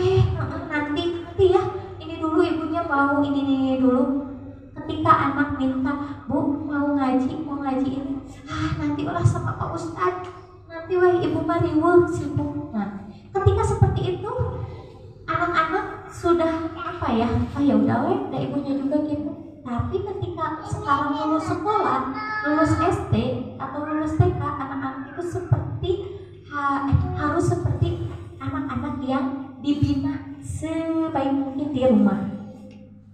nanti ya ini dulu ibunya mau ini dulu. Ketika anak minta Bu mau ngaji ini nanti ulah sama Pak Ustadz nanti wah ibu mah riweuh sibuk. Nah ketika seperti itu anak-anak sudah apa ya ya udah udah ibunya juga gitu. Tapi ketika sekarang lulus sekolah, lulus SD atau lulus TK, anak-anak itu seperti harus seperti anak-anak yang dibina sebaik mungkin di rumah.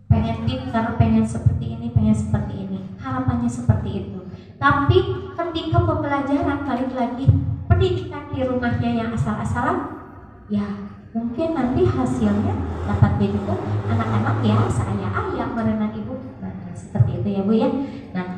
Pengen pintar, pengen seperti ini, pengen seperti ini. Harapannya seperti itu. Tapi ketika pembelajaran balik lagi pendidikan di rumahnya yang asal-asalan, ya mungkin nanti hasilnya dapat jadi tuh anak-anak ya saya merenang ibu. Nah, seperti itu ya Bu ya. Nah,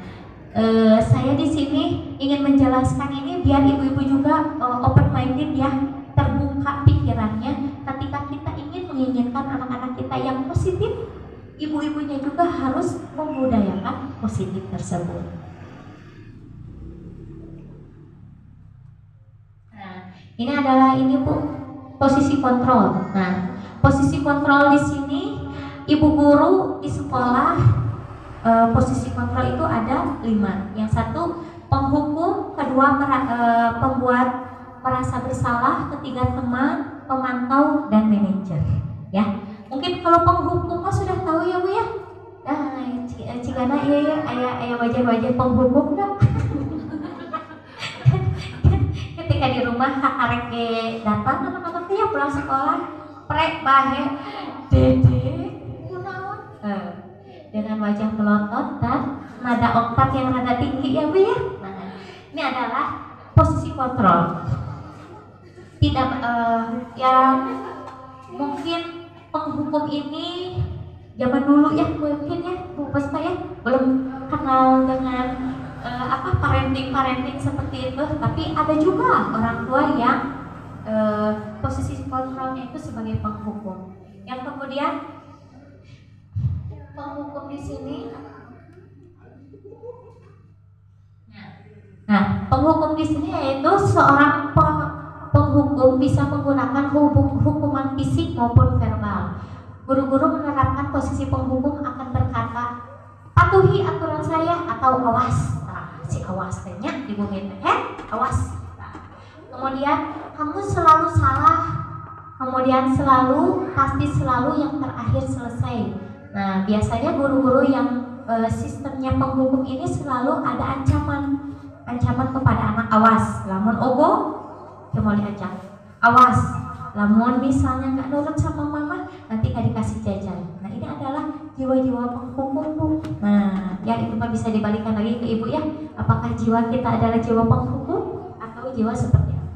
saya di sini ingin menjelaskan ini biar ibu-ibu juga open minded ya, terbuka pikirannya. Ketika kita ingin menginginkan anak-anak kita yang positif, ibu-ibunya juga harus membudayakan positif tersebut. Nah, ini adalah ini Bu, posisi kontrol. Nah, posisi kontrol di sini ibu guru di sekolah posisi kontrol itu ada 5. Yang satu penghukum, kedua pembuat merasa bersalah, ketiga teman, pemantau dan manajer. Ya, mungkin kalau penghukum mah sudah tahu ya Bu ya. Nah, cigana iya aya wajah-wajah penghukum dah. Ketika di rumah arek datang anak-anak ya pulang sekolah, prek bahe dede kunaon dengan wajah melotot dan nada oktav yang rada tinggi ya Bu ya. Nah, ini adalah posisi kontrol. Tidak ya mungkin penghukum ini zaman dulu ya mungkin ya Bu Puspa ya belum kenal dengan parenting seperti itu, tapi ada juga orang tua yang posisi kontrolnya itu sebagai penghukum. Yang kemudian penghukum di sini, nah penghukum di sini yaitu seorang penghukum bisa menggunakan hukuman fisik maupun verbal. Guru-guru menerapkan posisi penghukum akan berkata patuhi aturan saya atau awas. Si awas tanya di bumi awas. Kemudian kamu selalu salah, kemudian pasti selalu yang terakhir selesai. Nah biasanya guru-guru yang sistemnya penghukum ini selalu ada ancaman kepada anak. Awas lamun ogo cuma diajak, awas lamun misalnya nggak nurut sama mama nanti nggak dikasih jajan. Nah ini adalah jiwa-jiwa penghukum Bu. Nah ya itu mah bisa dibalikan lagi ke ibu ya, apakah jiwa kita adalah jiwa penghukum atau jiwa seperti apa.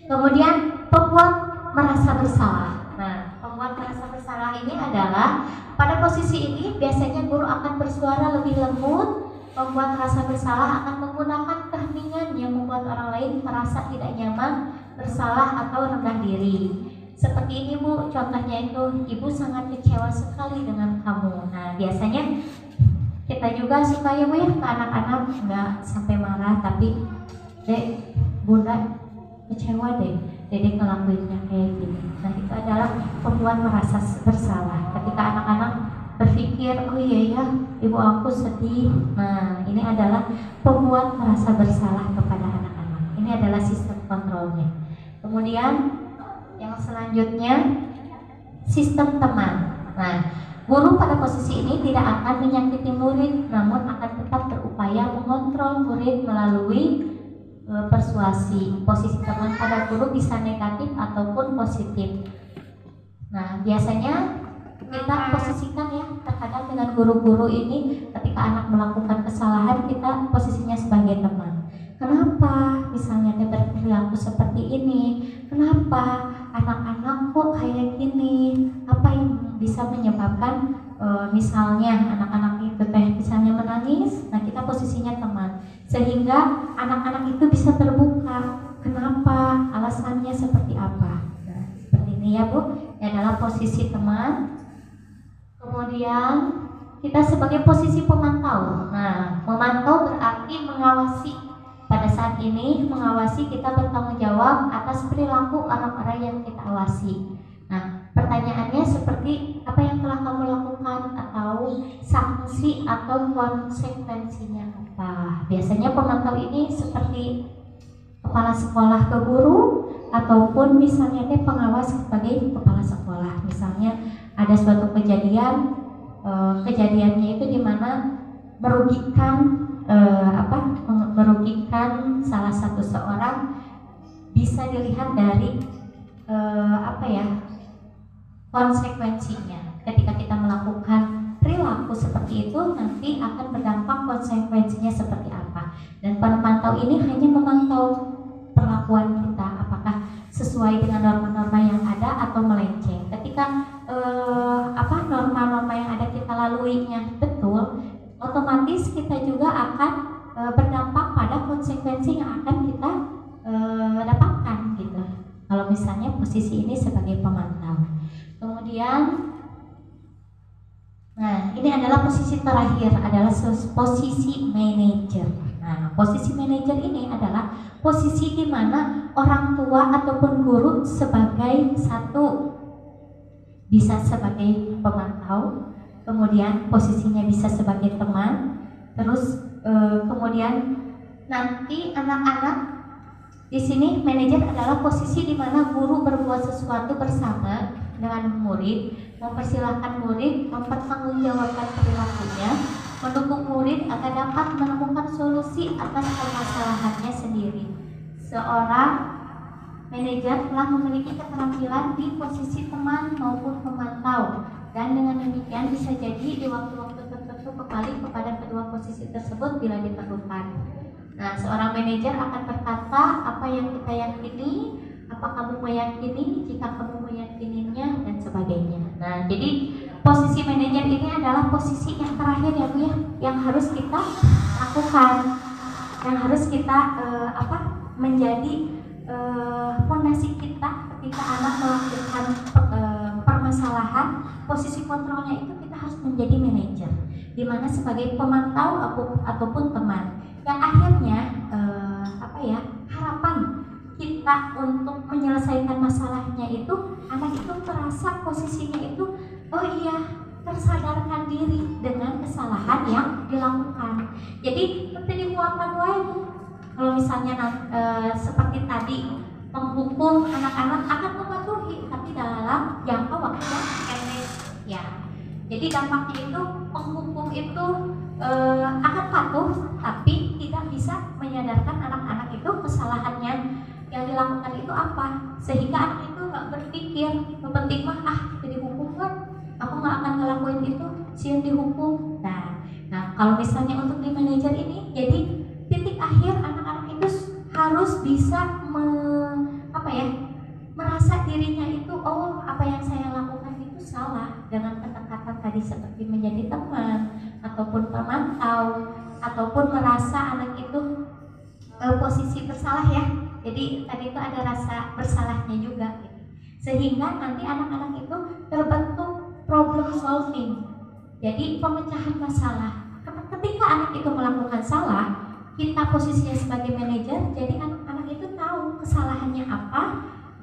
Kemudian pembuat merasa bersalah. Nah pembuat merasa bersalah ini adalah pada posisi ini biasanya guru akan bersuara lebih lembut. Pembuat merasa bersalah akan menggunakan keheningan yang membuat orang lain merasa tidak nyaman, bersalah atau rendah diri. Seperti ini Bu, contohnya itu ibu sangat kecewa sekali dengan kamu. Nah biasanya kita juga suka ya Bu ya ke anak-anak, nggak sampai marah tapi dek bunda kecewa deh dedek ngelakuinnya kayak gini. Nah itu adalah pembuat merasa bersalah. Ketika anak-anak berpikir oh iya ya ibu aku sedih. Nah ini adalah pembuat merasa bersalah kepada anak-anak. Ini adalah sistem kontrolnya. Kemudian yang selanjutnya sistem teman. Nah guru pada posisi ini tidak akan menyakiti murid, namun akan tetap berupaya mengontrol murid melalui persuasi. Posisi teman pada guru bisa negatif ataupun positif. Nah biasanya kita posisikan ya, terkadang dengan guru-guru ini ketika anak melakukan kesalahan kita posisinya sebagai teman. Kenapa misalnya dia berperilaku seperti ini? Kenapa anak-anak kok kayak gini? Apa yang bisa menyebabkan misalnya anak-anak itu posisinya teman, sehingga anak-anak itu bisa terbuka kenapa, alasannya seperti apa. Nah, seperti ini ya Bu, ini adalah posisi teman. Kemudian kita sebagai posisi pemantau. Nah, memantau berarti mengawasi. Pada saat ini mengawasi, kita bertanggung jawab atas perilaku orang-orang yang kita awasi. Nah, pertanyaannya seperti apa yang telah kamu lakukan, atau sanksi atau konsekuensinya apa. Biasanya pemantau ini seperti kepala sekolah ke guru, ataupun misalnya pengawas sebagai kepala sekolah. Misalnya ada suatu kejadian, kejadiannya itu di mana merugikan merugikan salah satu seorang, bisa dilihat dari konsekuensinya. Ketika kita melakukan perilaku seperti itu, nanti akan berdampak konsekuensinya seperti apa. Dan pemantau ini hanya memantau perlakuan kita, apakah sesuai dengan norma-norma yang ada atau melenceng. Ketika norma-norma yang ada kita laluinya betul, otomatis kita juga akan berdampak pada konsekuensi yang akan kita dapatkan gitu. Kalau misalnya posisi ini sebagai pemantau. Kemudian, nah ini adalah posisi terakhir, adalah posisi manajer. Nah, posisi manajer ini adalah posisi di mana orang tua ataupun guru sebagai satu, bisa sebagai pemantau, kemudian posisinya bisa sebagai teman, terus kemudian nanti anak-anak di sini manajer adalah posisi di mana guru berbuat sesuatu bersama dengan murid, mempersilahkan murid mempertanggungjawabkan perilakunya, mendukung murid agar dapat menemukan solusi atas permasalahannya sendiri. Seorang manajer telah memiliki keterampilan di posisi teman maupun pemantau, dan dengan demikian bisa jadi di waktu-waktu tertentu kembali kepada kedua posisi tersebut bila diperlukan. Nah, seorang manajer akan berkata apa yang kita yakini, apa kamu meyakini, jika kamu meyakininya, dan sebagainya. Nah, jadi posisi manajer ini adalah posisi yang terakhir ya Bu ya, yang harus kita lakukan, yang harus kita menjadi fondasi kita ketika anak melakukan permasalahan. Posisi kontrolnya itu kita harus menjadi manajer, dimana sebagai pemantau ataupun teman, yang akhirnya harapan kita untuk menyelesaikan masalahnya itu, anak itu merasa posisinya itu, oh iya, tersadarkan diri dengan kesalahan yang dilakukan. Jadi seperti di uapan wae, kalau misalnya seperti tadi menghukum anak-anak akan mematuhi, tapi dalam jangka waktu yang pendek ya. Jadi dampaknya itu penghukum itu akan patuh, tapi tidak bisa menyadarkan anak-anak itu kesalahannya yang dilakukan itu apa, sehingga anak itu nggak berpikir penting mah jadi hukum kan, aku nggak akan ngelakuin itu, siang dihukum. Nah kalau misalnya untuk di manajer ini, jadi titik akhir anak-anak itu harus bisa merasa dirinya itu, oh apa yang saya lakukan itu salah, dengan pendekatan tadi seperti menjadi teman ataupun pemantau, ataupun merasa anak itu posisi bersalah ya. Jadi tadi itu ada rasa bersalahnya juga gitu. Sehingga nanti anak-anak itu terbentuk problem solving, jadi pemecahan masalah. Ketika anak itu melakukan salah, kita posisinya sebagai manajer, jadi anak-anak itu tahu kesalahannya apa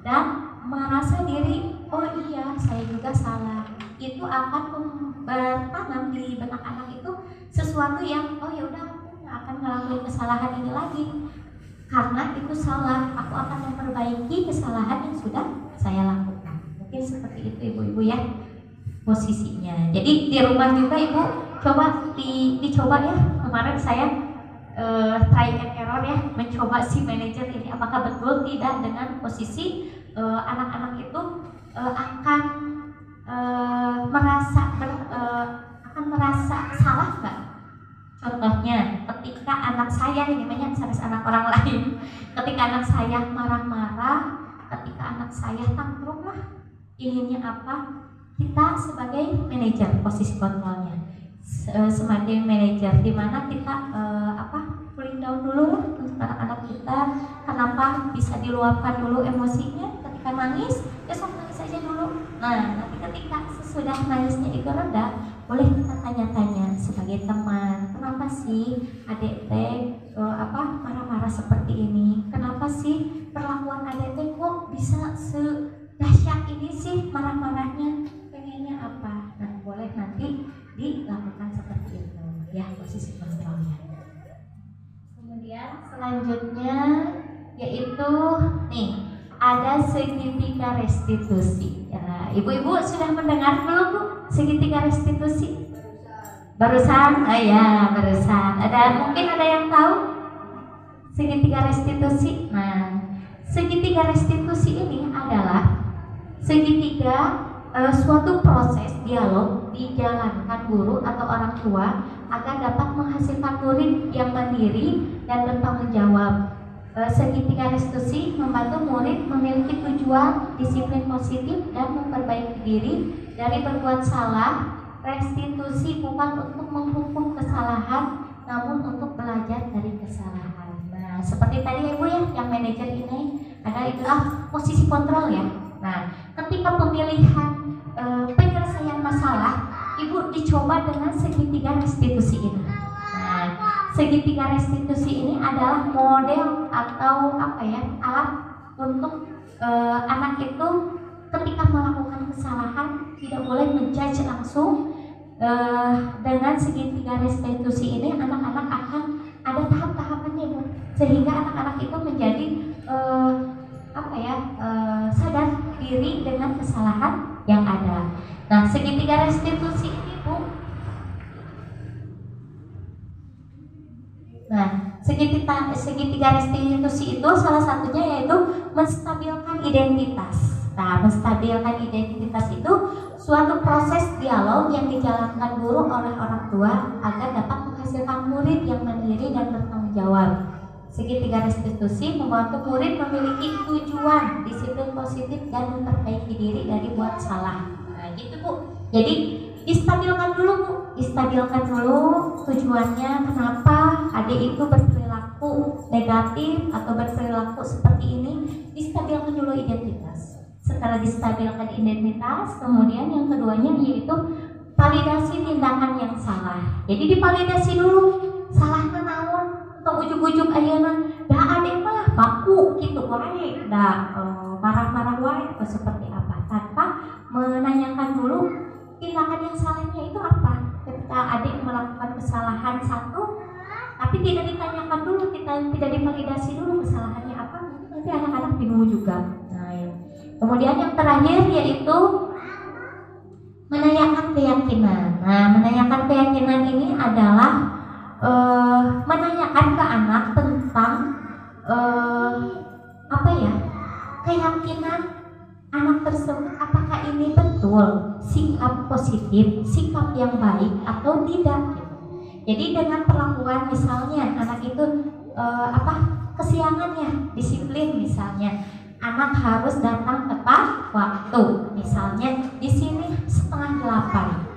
dan merasa diri, oh iya saya juga salah. Itu akan bertanam di benak anak itu sesuatu yang, oh ya udah, aku nggak akan ngelakuin kesalahan ini lagi karena itu salah, aku akan memperbaiki kesalahan yang sudah saya lakukan. Mungkin seperti itu ibu-ibu ya posisinya. Jadi di rumah juga ibu coba dicoba ya. Kemarin saya try and error ya, mencoba si manajer ini apakah betul tidak dengan posisi anak-anak itu akan merasa salah nggak? Contohnya, ketika anak saya ini banyak anak orang lain, ketika anak saya marah-marah, ketika anak saya tantrum lah, inginnya apa? Kita sebagai manajer posisi kontrolnya, sebagai manajer, di mana kita cooling down dulu untuk anak-anak kita. Kenapa bisa diluapkan dulu emosinya ketika nangis, besok nangis aja dulu. Nah, nanti ketika sesudah nangisnya itu reda, boleh kita tanya-tanya sebagai teman, kenapa sih adik teh marah-marah seperti ini? Kenapa sih perlakuan adik teh kok bisa sedahsyat ini sih marah-marahnya? Pengennya apa? Nah, boleh nanti dilakukan seperti itu ya, posisi kontrolnya. Kemudian selanjutnya yaitu nih, ada segitiga restitusi. Ya, ibu-ibu sudah mendengar belum Bu segitiga restitusi? Barusan? Oh ya, barusan. Mungkin ada yang tahu segitiga restitusi? Nah, segitiga restitusi ini adalah segitiga suatu proses dialog dijalankan guru atau orang tua agar dapat menghasilkan murid yang mandiri dan bertanggung jawab. Segitiga restitusi membantu murid memiliki tujuan, disiplin positif, dan memperbaiki diri dari berbuat salah. Restitusi bukan untuk menghukum kesalahan, namun untuk belajar dari kesalahan. Nah, seperti tadi Ibu ya, yang manajer ini itulah posisi kontrol ya. Nah, ketika pemilihan penyelesaian masalah, Ibu dicoba dengan segitiga restitusi ini. Nah, segitiga restitusi ini adalah model atau alat untuk anak itu ketika melakukan kesalahan tidak boleh menjudge langsung. Dengan segitiga restitusi ini anak-anak akan ada tahap-tahapannya Bu, sehingga anak-anak itu menjadi sadar diri dengan kesalahan yang ada. Nah, segitiga restitusi ini Bu, segitiga restitusi itu salah satunya yaitu menstabilkan identitas. Nah, menstabilkan identitas itu suatu proses dialog yang dijalankan guru oleh orang tua agar dapat menghasilkan murid yang mandiri dan bertanggung jawab. Segitiga restitusi membantu murid memiliki tujuan, disiplin positif, dan memperbaiki diri dari buat salah. Nah, gitu Bu. Jadi distabilkan dulu Bu, distabilkan dulu tujuannya, kenapa adik itu berperilaku negatif atau berperilaku seperti ini. Distabilkan dulu identitas. Setelah distabilkan identitas, kemudian yang keduanya yaitu validasi tindakan yang salah. Jadi divalidasi dulu, salah naon, atau ujuk-ujuk ayeuna da ade mah baku gitu wae, da marah-marah wae atau seperti apa, tanpa menanyakan dulu tindakan yang salahnya itu apa. Ketika adik melakukan kesalahan satu, tapi tidak ditanyakan dulu, tidak divalidasi dulu kesalahannya apa, nanti anak-anak bingung juga. Nah, kemudian yang terakhir yaitu menanyakan keyakinan. Nah, menanyakan keyakinan ini adalah menanyakan ke anak tentang keyakinan anak tersebut, apakah ini betul sikap positif, sikap yang baik atau tidak. Jadi dengan perlakuan misalnya anak itu kesiangan ya, disiplin misalnya. Anak harus datang tepat waktu, misalnya di sini 7:30.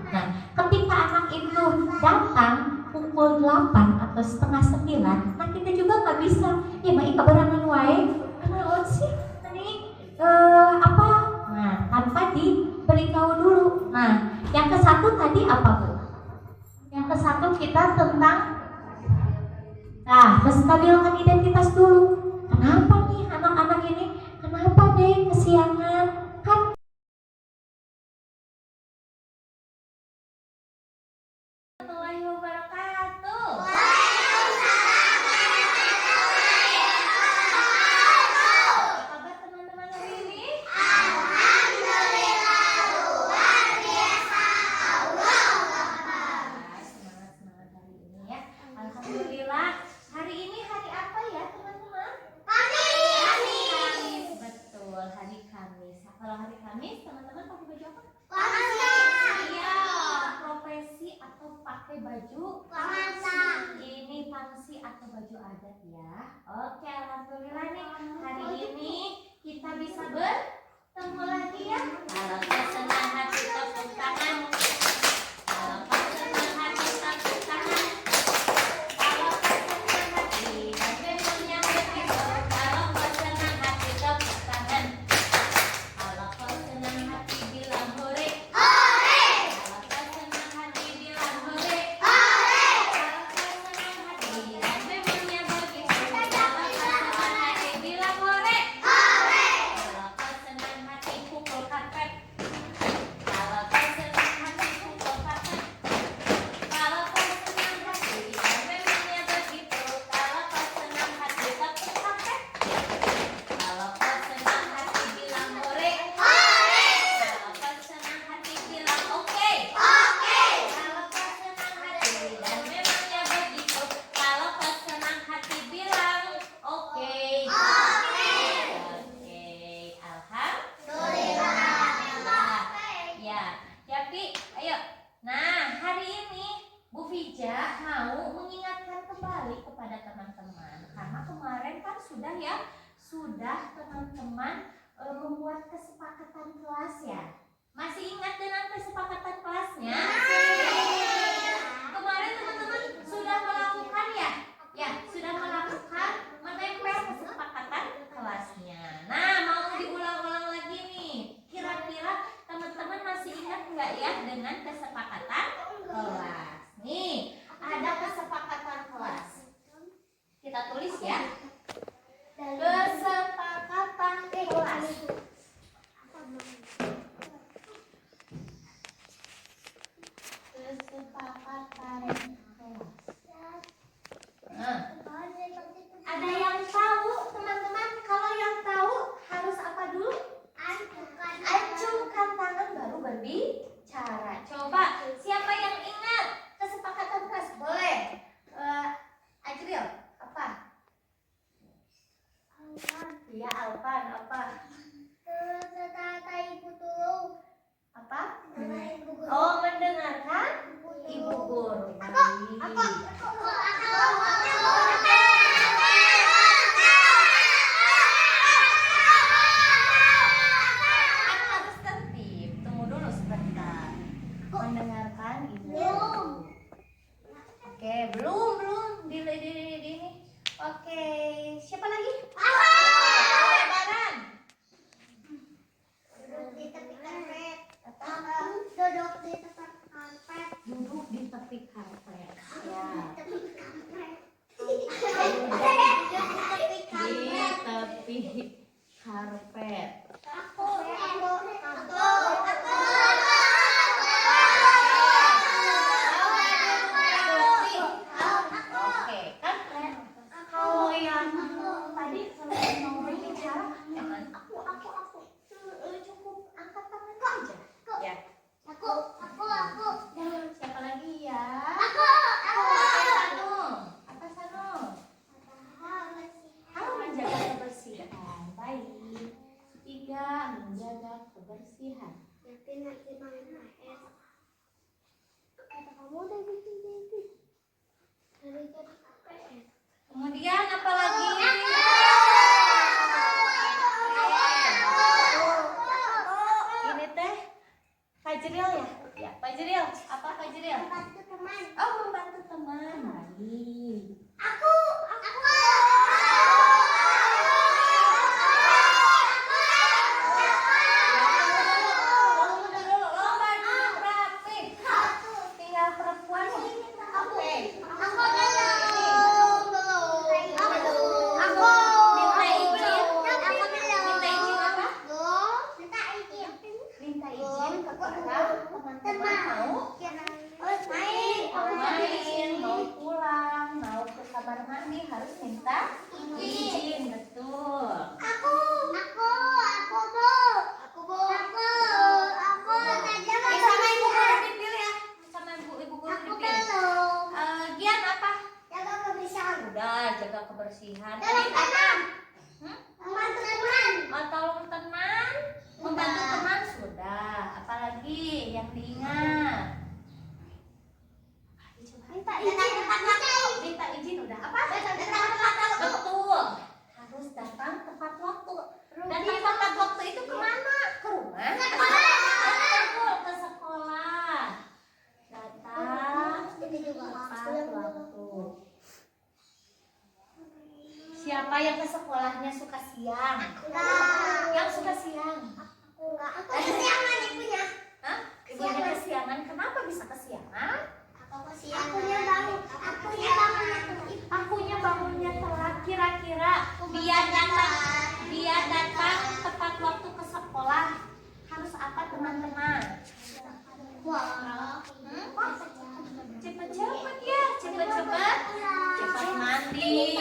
Nah, ketika anak itu datang pukul 8 atau 8:30, nah kita juga nggak bisa, ya mai kabarangan wae, karena sih ini nah tanpa diberitahu dulu. Nah, yang ke satu tadi apa Bu? Yang ke satu kita tentang menstabilkan identitas dulu. Kenapa nih anak-anak ini? Kenapa deh kesiangan? Kan Warahmatullahi wabarakatuh. Apa kabar teman-teman hari ini? Alhamdulillah luar biasa. Semangat hari ini ya. Alhamdulillah. Hari ini hari apa ya teman-teman? Kamis. Betul, hari Kamis. Kalau hari Kamis teman-teman pakai baju apa? Iya, profesi atau pakai baju ini pangsi atau baju adat ya. Oke, alhamdulillah nih hari ini kita bisa bertemu lagi ya. Kalau senang hati tepuk tangan. Kalau senang hati sudah ya? Sudah teman-teman membuat kesepakatan kelas ya? Masih ingat dengan kesepakatan kelasnya? Kemarin teman-teman sudah melakukan ya? Ya, sudah melakukan menempel kesepakatan kelasnya. Nah, mau diulang-ulang lagi nih. Kira-kira teman-teman masih ingat nggak ya dengan kesepakatan kelas? Nih, ada kesepakatan kelas. Kita tulis ya. Kesepakatan kelas. Kesepakatan kelas. Nah, ada yang tahu teman-teman? Kalau yang tahu harus apa dulu? Acungkan tangan baru berbicara. Coba siapa yang ingat kesepakatan kelas? Boleh. Ajril, apa? Iya, Alpan, apa? Apa? Oh, mendengarkan ibu guru. Harus tertib. Tunggu dulu sebentar. Mendengarkan ibu guru. Oke, belum di ini. Oke, siapa lagi? Lebaran. Duduk di tepi karpet. Ya. Di tepi karpet. Oke, kan? Kalau yang tadi kalau mau berbicara jangan aku cukup angkat tangan aja. Ya. Siapa lagi ya? Apa Sanu? Kalau menjaga kebersihan, baik. 3, menjaga kebersihan. Kemudian apa lagi? Ini teh Fajril ya? Ya, Fajril. Apa Fajril? Membantu teman. Oh, membantu teman. Baik. Lomba duduk rapi. Tinggal perempuan. Oke. Minta izin. Minta izin apa? Minta izin kepada teman-teman mau main, mau pulang, mau ke kamar mandi harus minta izin, betul. Sama ibu guru dipilih ya, sama ibu guru dipilih. Gian apa? Udah jaga kebersihan. Tadi apa? Tolong teman, membantu teman sudah. Apalagi yang diingat? Minta izin udah apa? Betul. Harus datang tepat waktu. Datang tepat waktu itu kemana? Ke rumah? Betul, ke sekolah. Datang tepat waktu. Siapa yang ke sekolahnya suka siang? Yang suka siang? Hah? Ibunya kesiangan. Kenapa bisa kesiangan? Akunya bangunnya telat. Kira-kira biar datang tepat waktu ke sekolah harus apa teman-teman? Cepet-cepet ya, cepet mandi.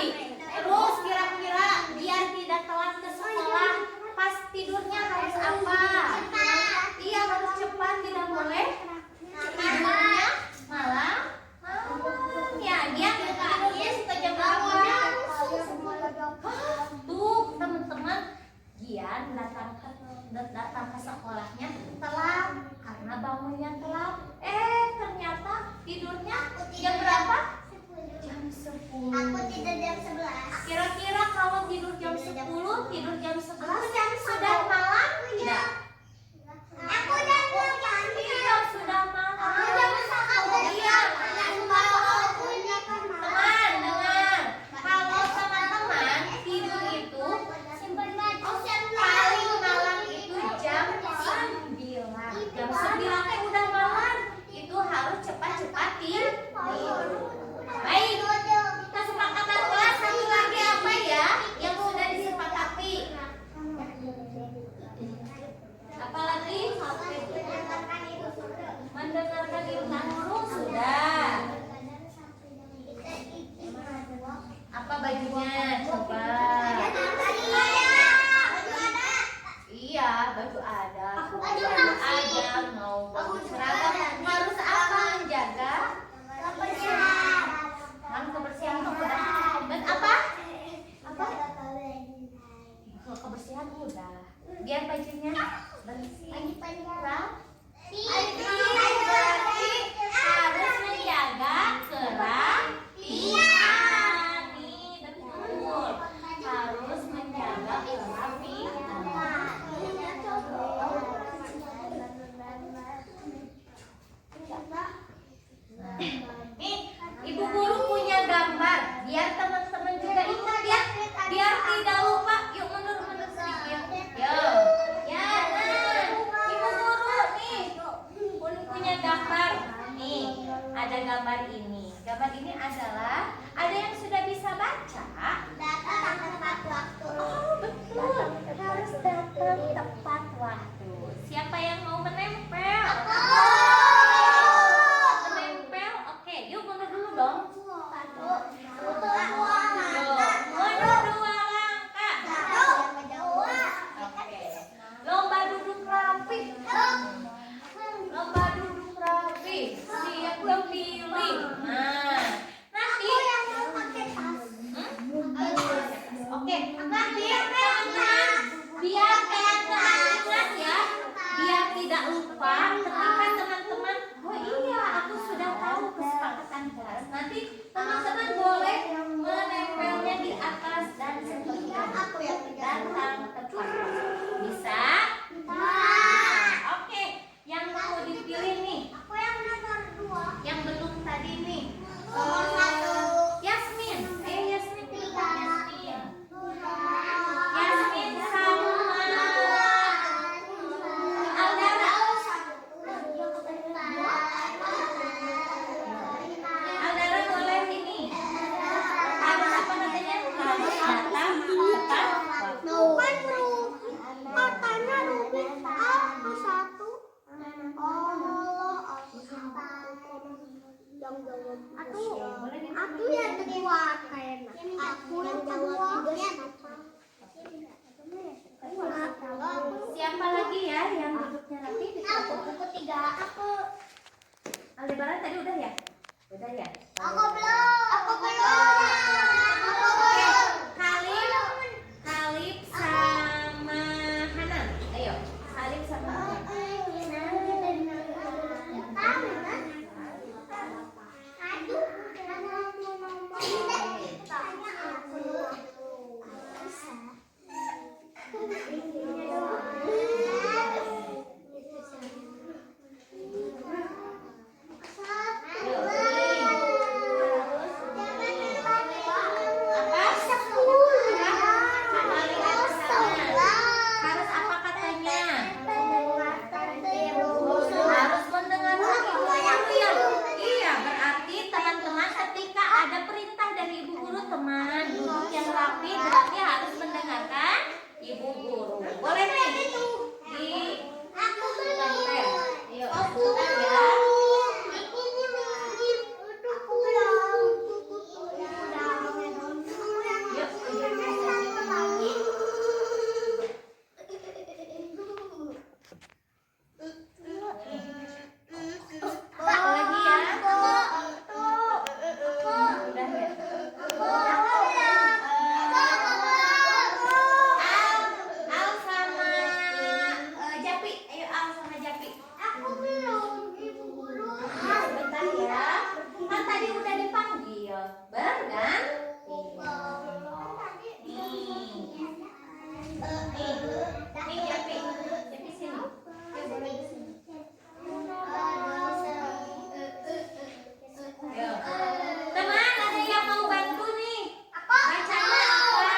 Terus kira-kira biar tidak telat ke sekolah, pas tidurnya harus apa? Iya, harus cepat, tidak boleh tidurnya malam. Ya, dia suka jam berapa? Tuh teman-teman, Gian datang ke sekolahnya telat karena bangunnya telat. Ternyata tidurnya jam berapa? Jam 10. Aku tidur jam 11. Kira-kira kalau tidur Oke, nanti teman-teman biarkan ingat ya, biar tidak lupa ketika teman-teman, oh iya aku sudah tahu kesepakatan kelas. Nanti teman-teman boleh menempelnya di atas dan seterusnya. Datang tepat. Bisa? Oke, yang mau dipilih nih. Aku yang nomor 2. Yang belum tadi nih. Nomor 1. Yasmin. Ayo Yasmin pilih Yasmin. Yasmin Yasmin sama Aldara. Aldara boleh ini. Harus apa katanya? Harus datang tepat waktu. Katanya Rubik aku 1. Aku yang kedua kayaknya. Aku yang kedua. Siapa lagi ya yang duduknya rapi di Aku 3. Aldebaran tadi udah ya? Udah ya? Aku belum. Khalif sama Hanan. Ayo, Khalif sama Hanan. Harus apa katanya? Harus mendengarkan ibu ya. Iya, berarti teman-teman ketika ada perintah dari ibu guru, teman duduk yang rapi berarti harus mendengarkan ibu guru. Boleh nih? Di tempel. Yuk, sebentar ya. Apa lagi ya? Udah ya? Al sama Japi. Ayo Al sama Japi. Sebentar ya. Kan tadi udah dipanggil. Benar kan? Nih Japi. Japi sini. Ayo boleh di sini. Ayo. Teman, ada yang mau bantu nih? Bacanya apa?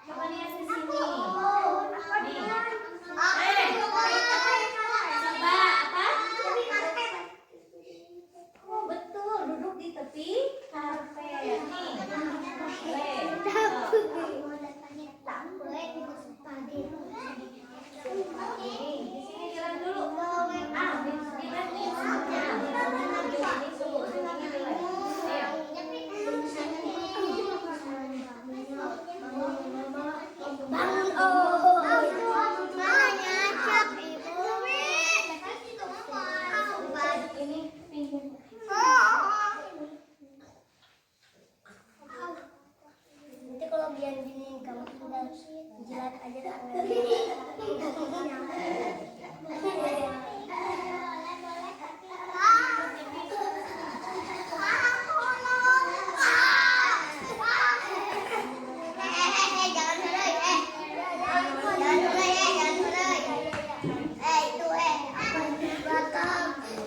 Coba lihat di sini. Nih. Coba apa? Oh, betul, duduk di tepi karpet. Nih. Nih, di sini jalan dulu. Di nih semuanya. Ini suhu, suhunya dilem. Ayo. Ini pinggir. Nanti kalau biar gini kamu tinggal jilat aja tangan.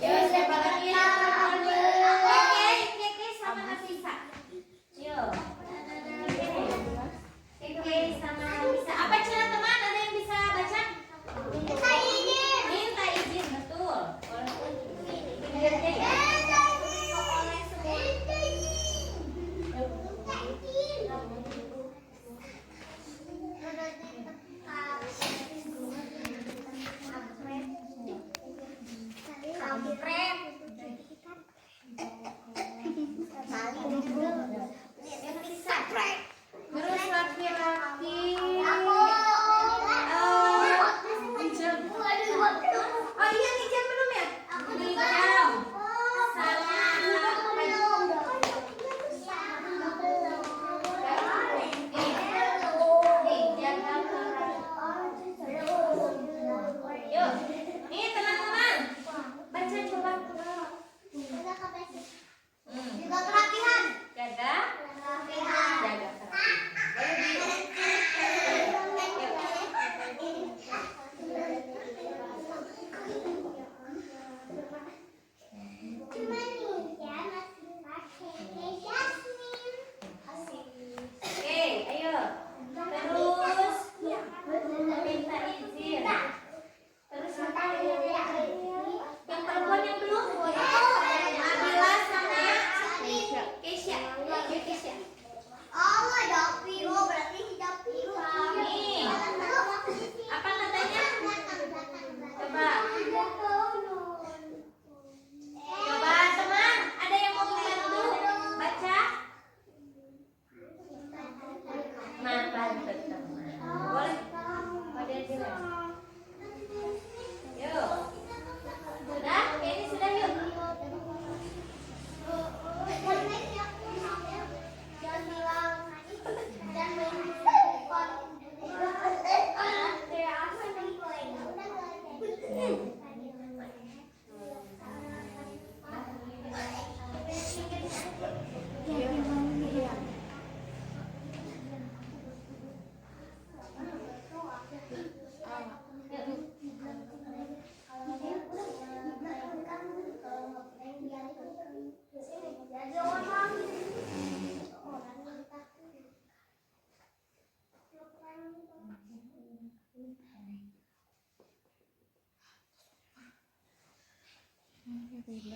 Yuk, siapa lagi yang mau nih? Keke sama Nafisa. Yuk. Keke sama Nafisa. Apa cara teman? Ada yang bisa baca? Minta izin, betul.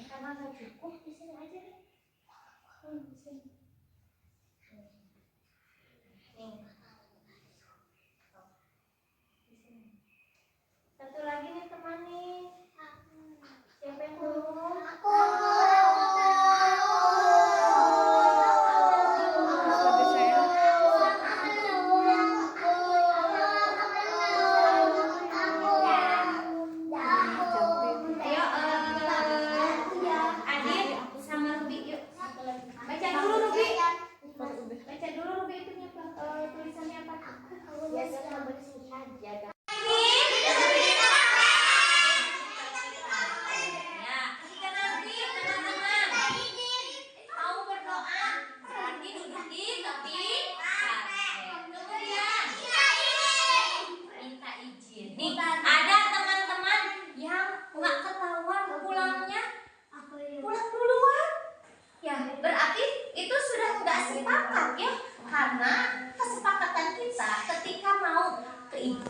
Karena nggak cukup di sini aja deh. Di sini. Nih. Di sini. Satu lagi nih teman nih. Siapa yang mau? Aku.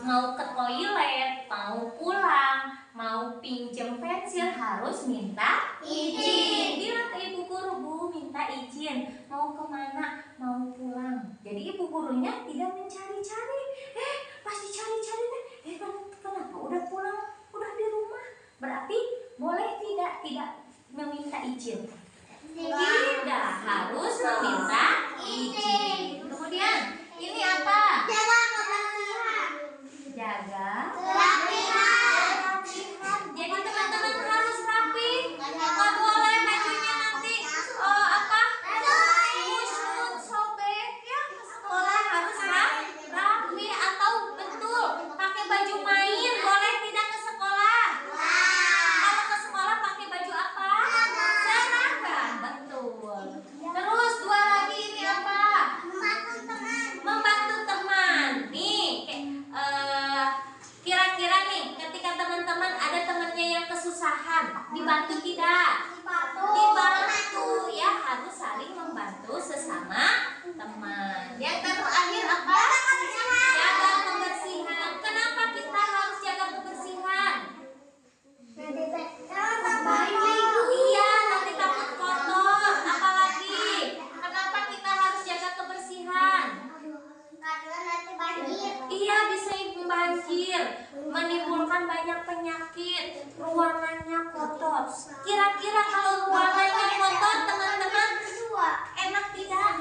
Mau ke toilet, mau pulang, mau pinjem pensil harus minta izin. Bilang ke ibu guru, Bu, minta izin. Mau kemana? Mau pulang. Jadi ibu gurunya tidak mencari-cari. Pas dicari-cari, kenapa udah pulang, udah di rumah? Berarti boleh tidak meminta izin? Tidak, harus meminta izin. Kemudian ini apa? Jaga rapihan. Jadi teman-teman harus rapi. Nggak boleh bajunya nanti kusut, sobek ya. Ke sekolah harus rapi atau betul pakai baju main. Boleh tidak ke sekolah? Kalau ke sekolah pakai baju apa? Seragam, betul. Terus dua lagi ini apa? Membantu teman. Nih, kira-kira nih ketika teman-teman ada temannya yang kesusahan, dibantu tidak? Dibantu ya, harus saling membantu sesama teman. Yang terakhir apa? Jaga kebersihan. Kenapa kita harus jaga kebersihan? Iya, nanti takut kotor. Apalagi kenapa kita harus jaga kebersihan? Iya, bisa banjir, menimbulkan banyak penyakit, ruangannya kotor. Kira-kira kalau ruangannya kotor, teman-teman, enak tidak?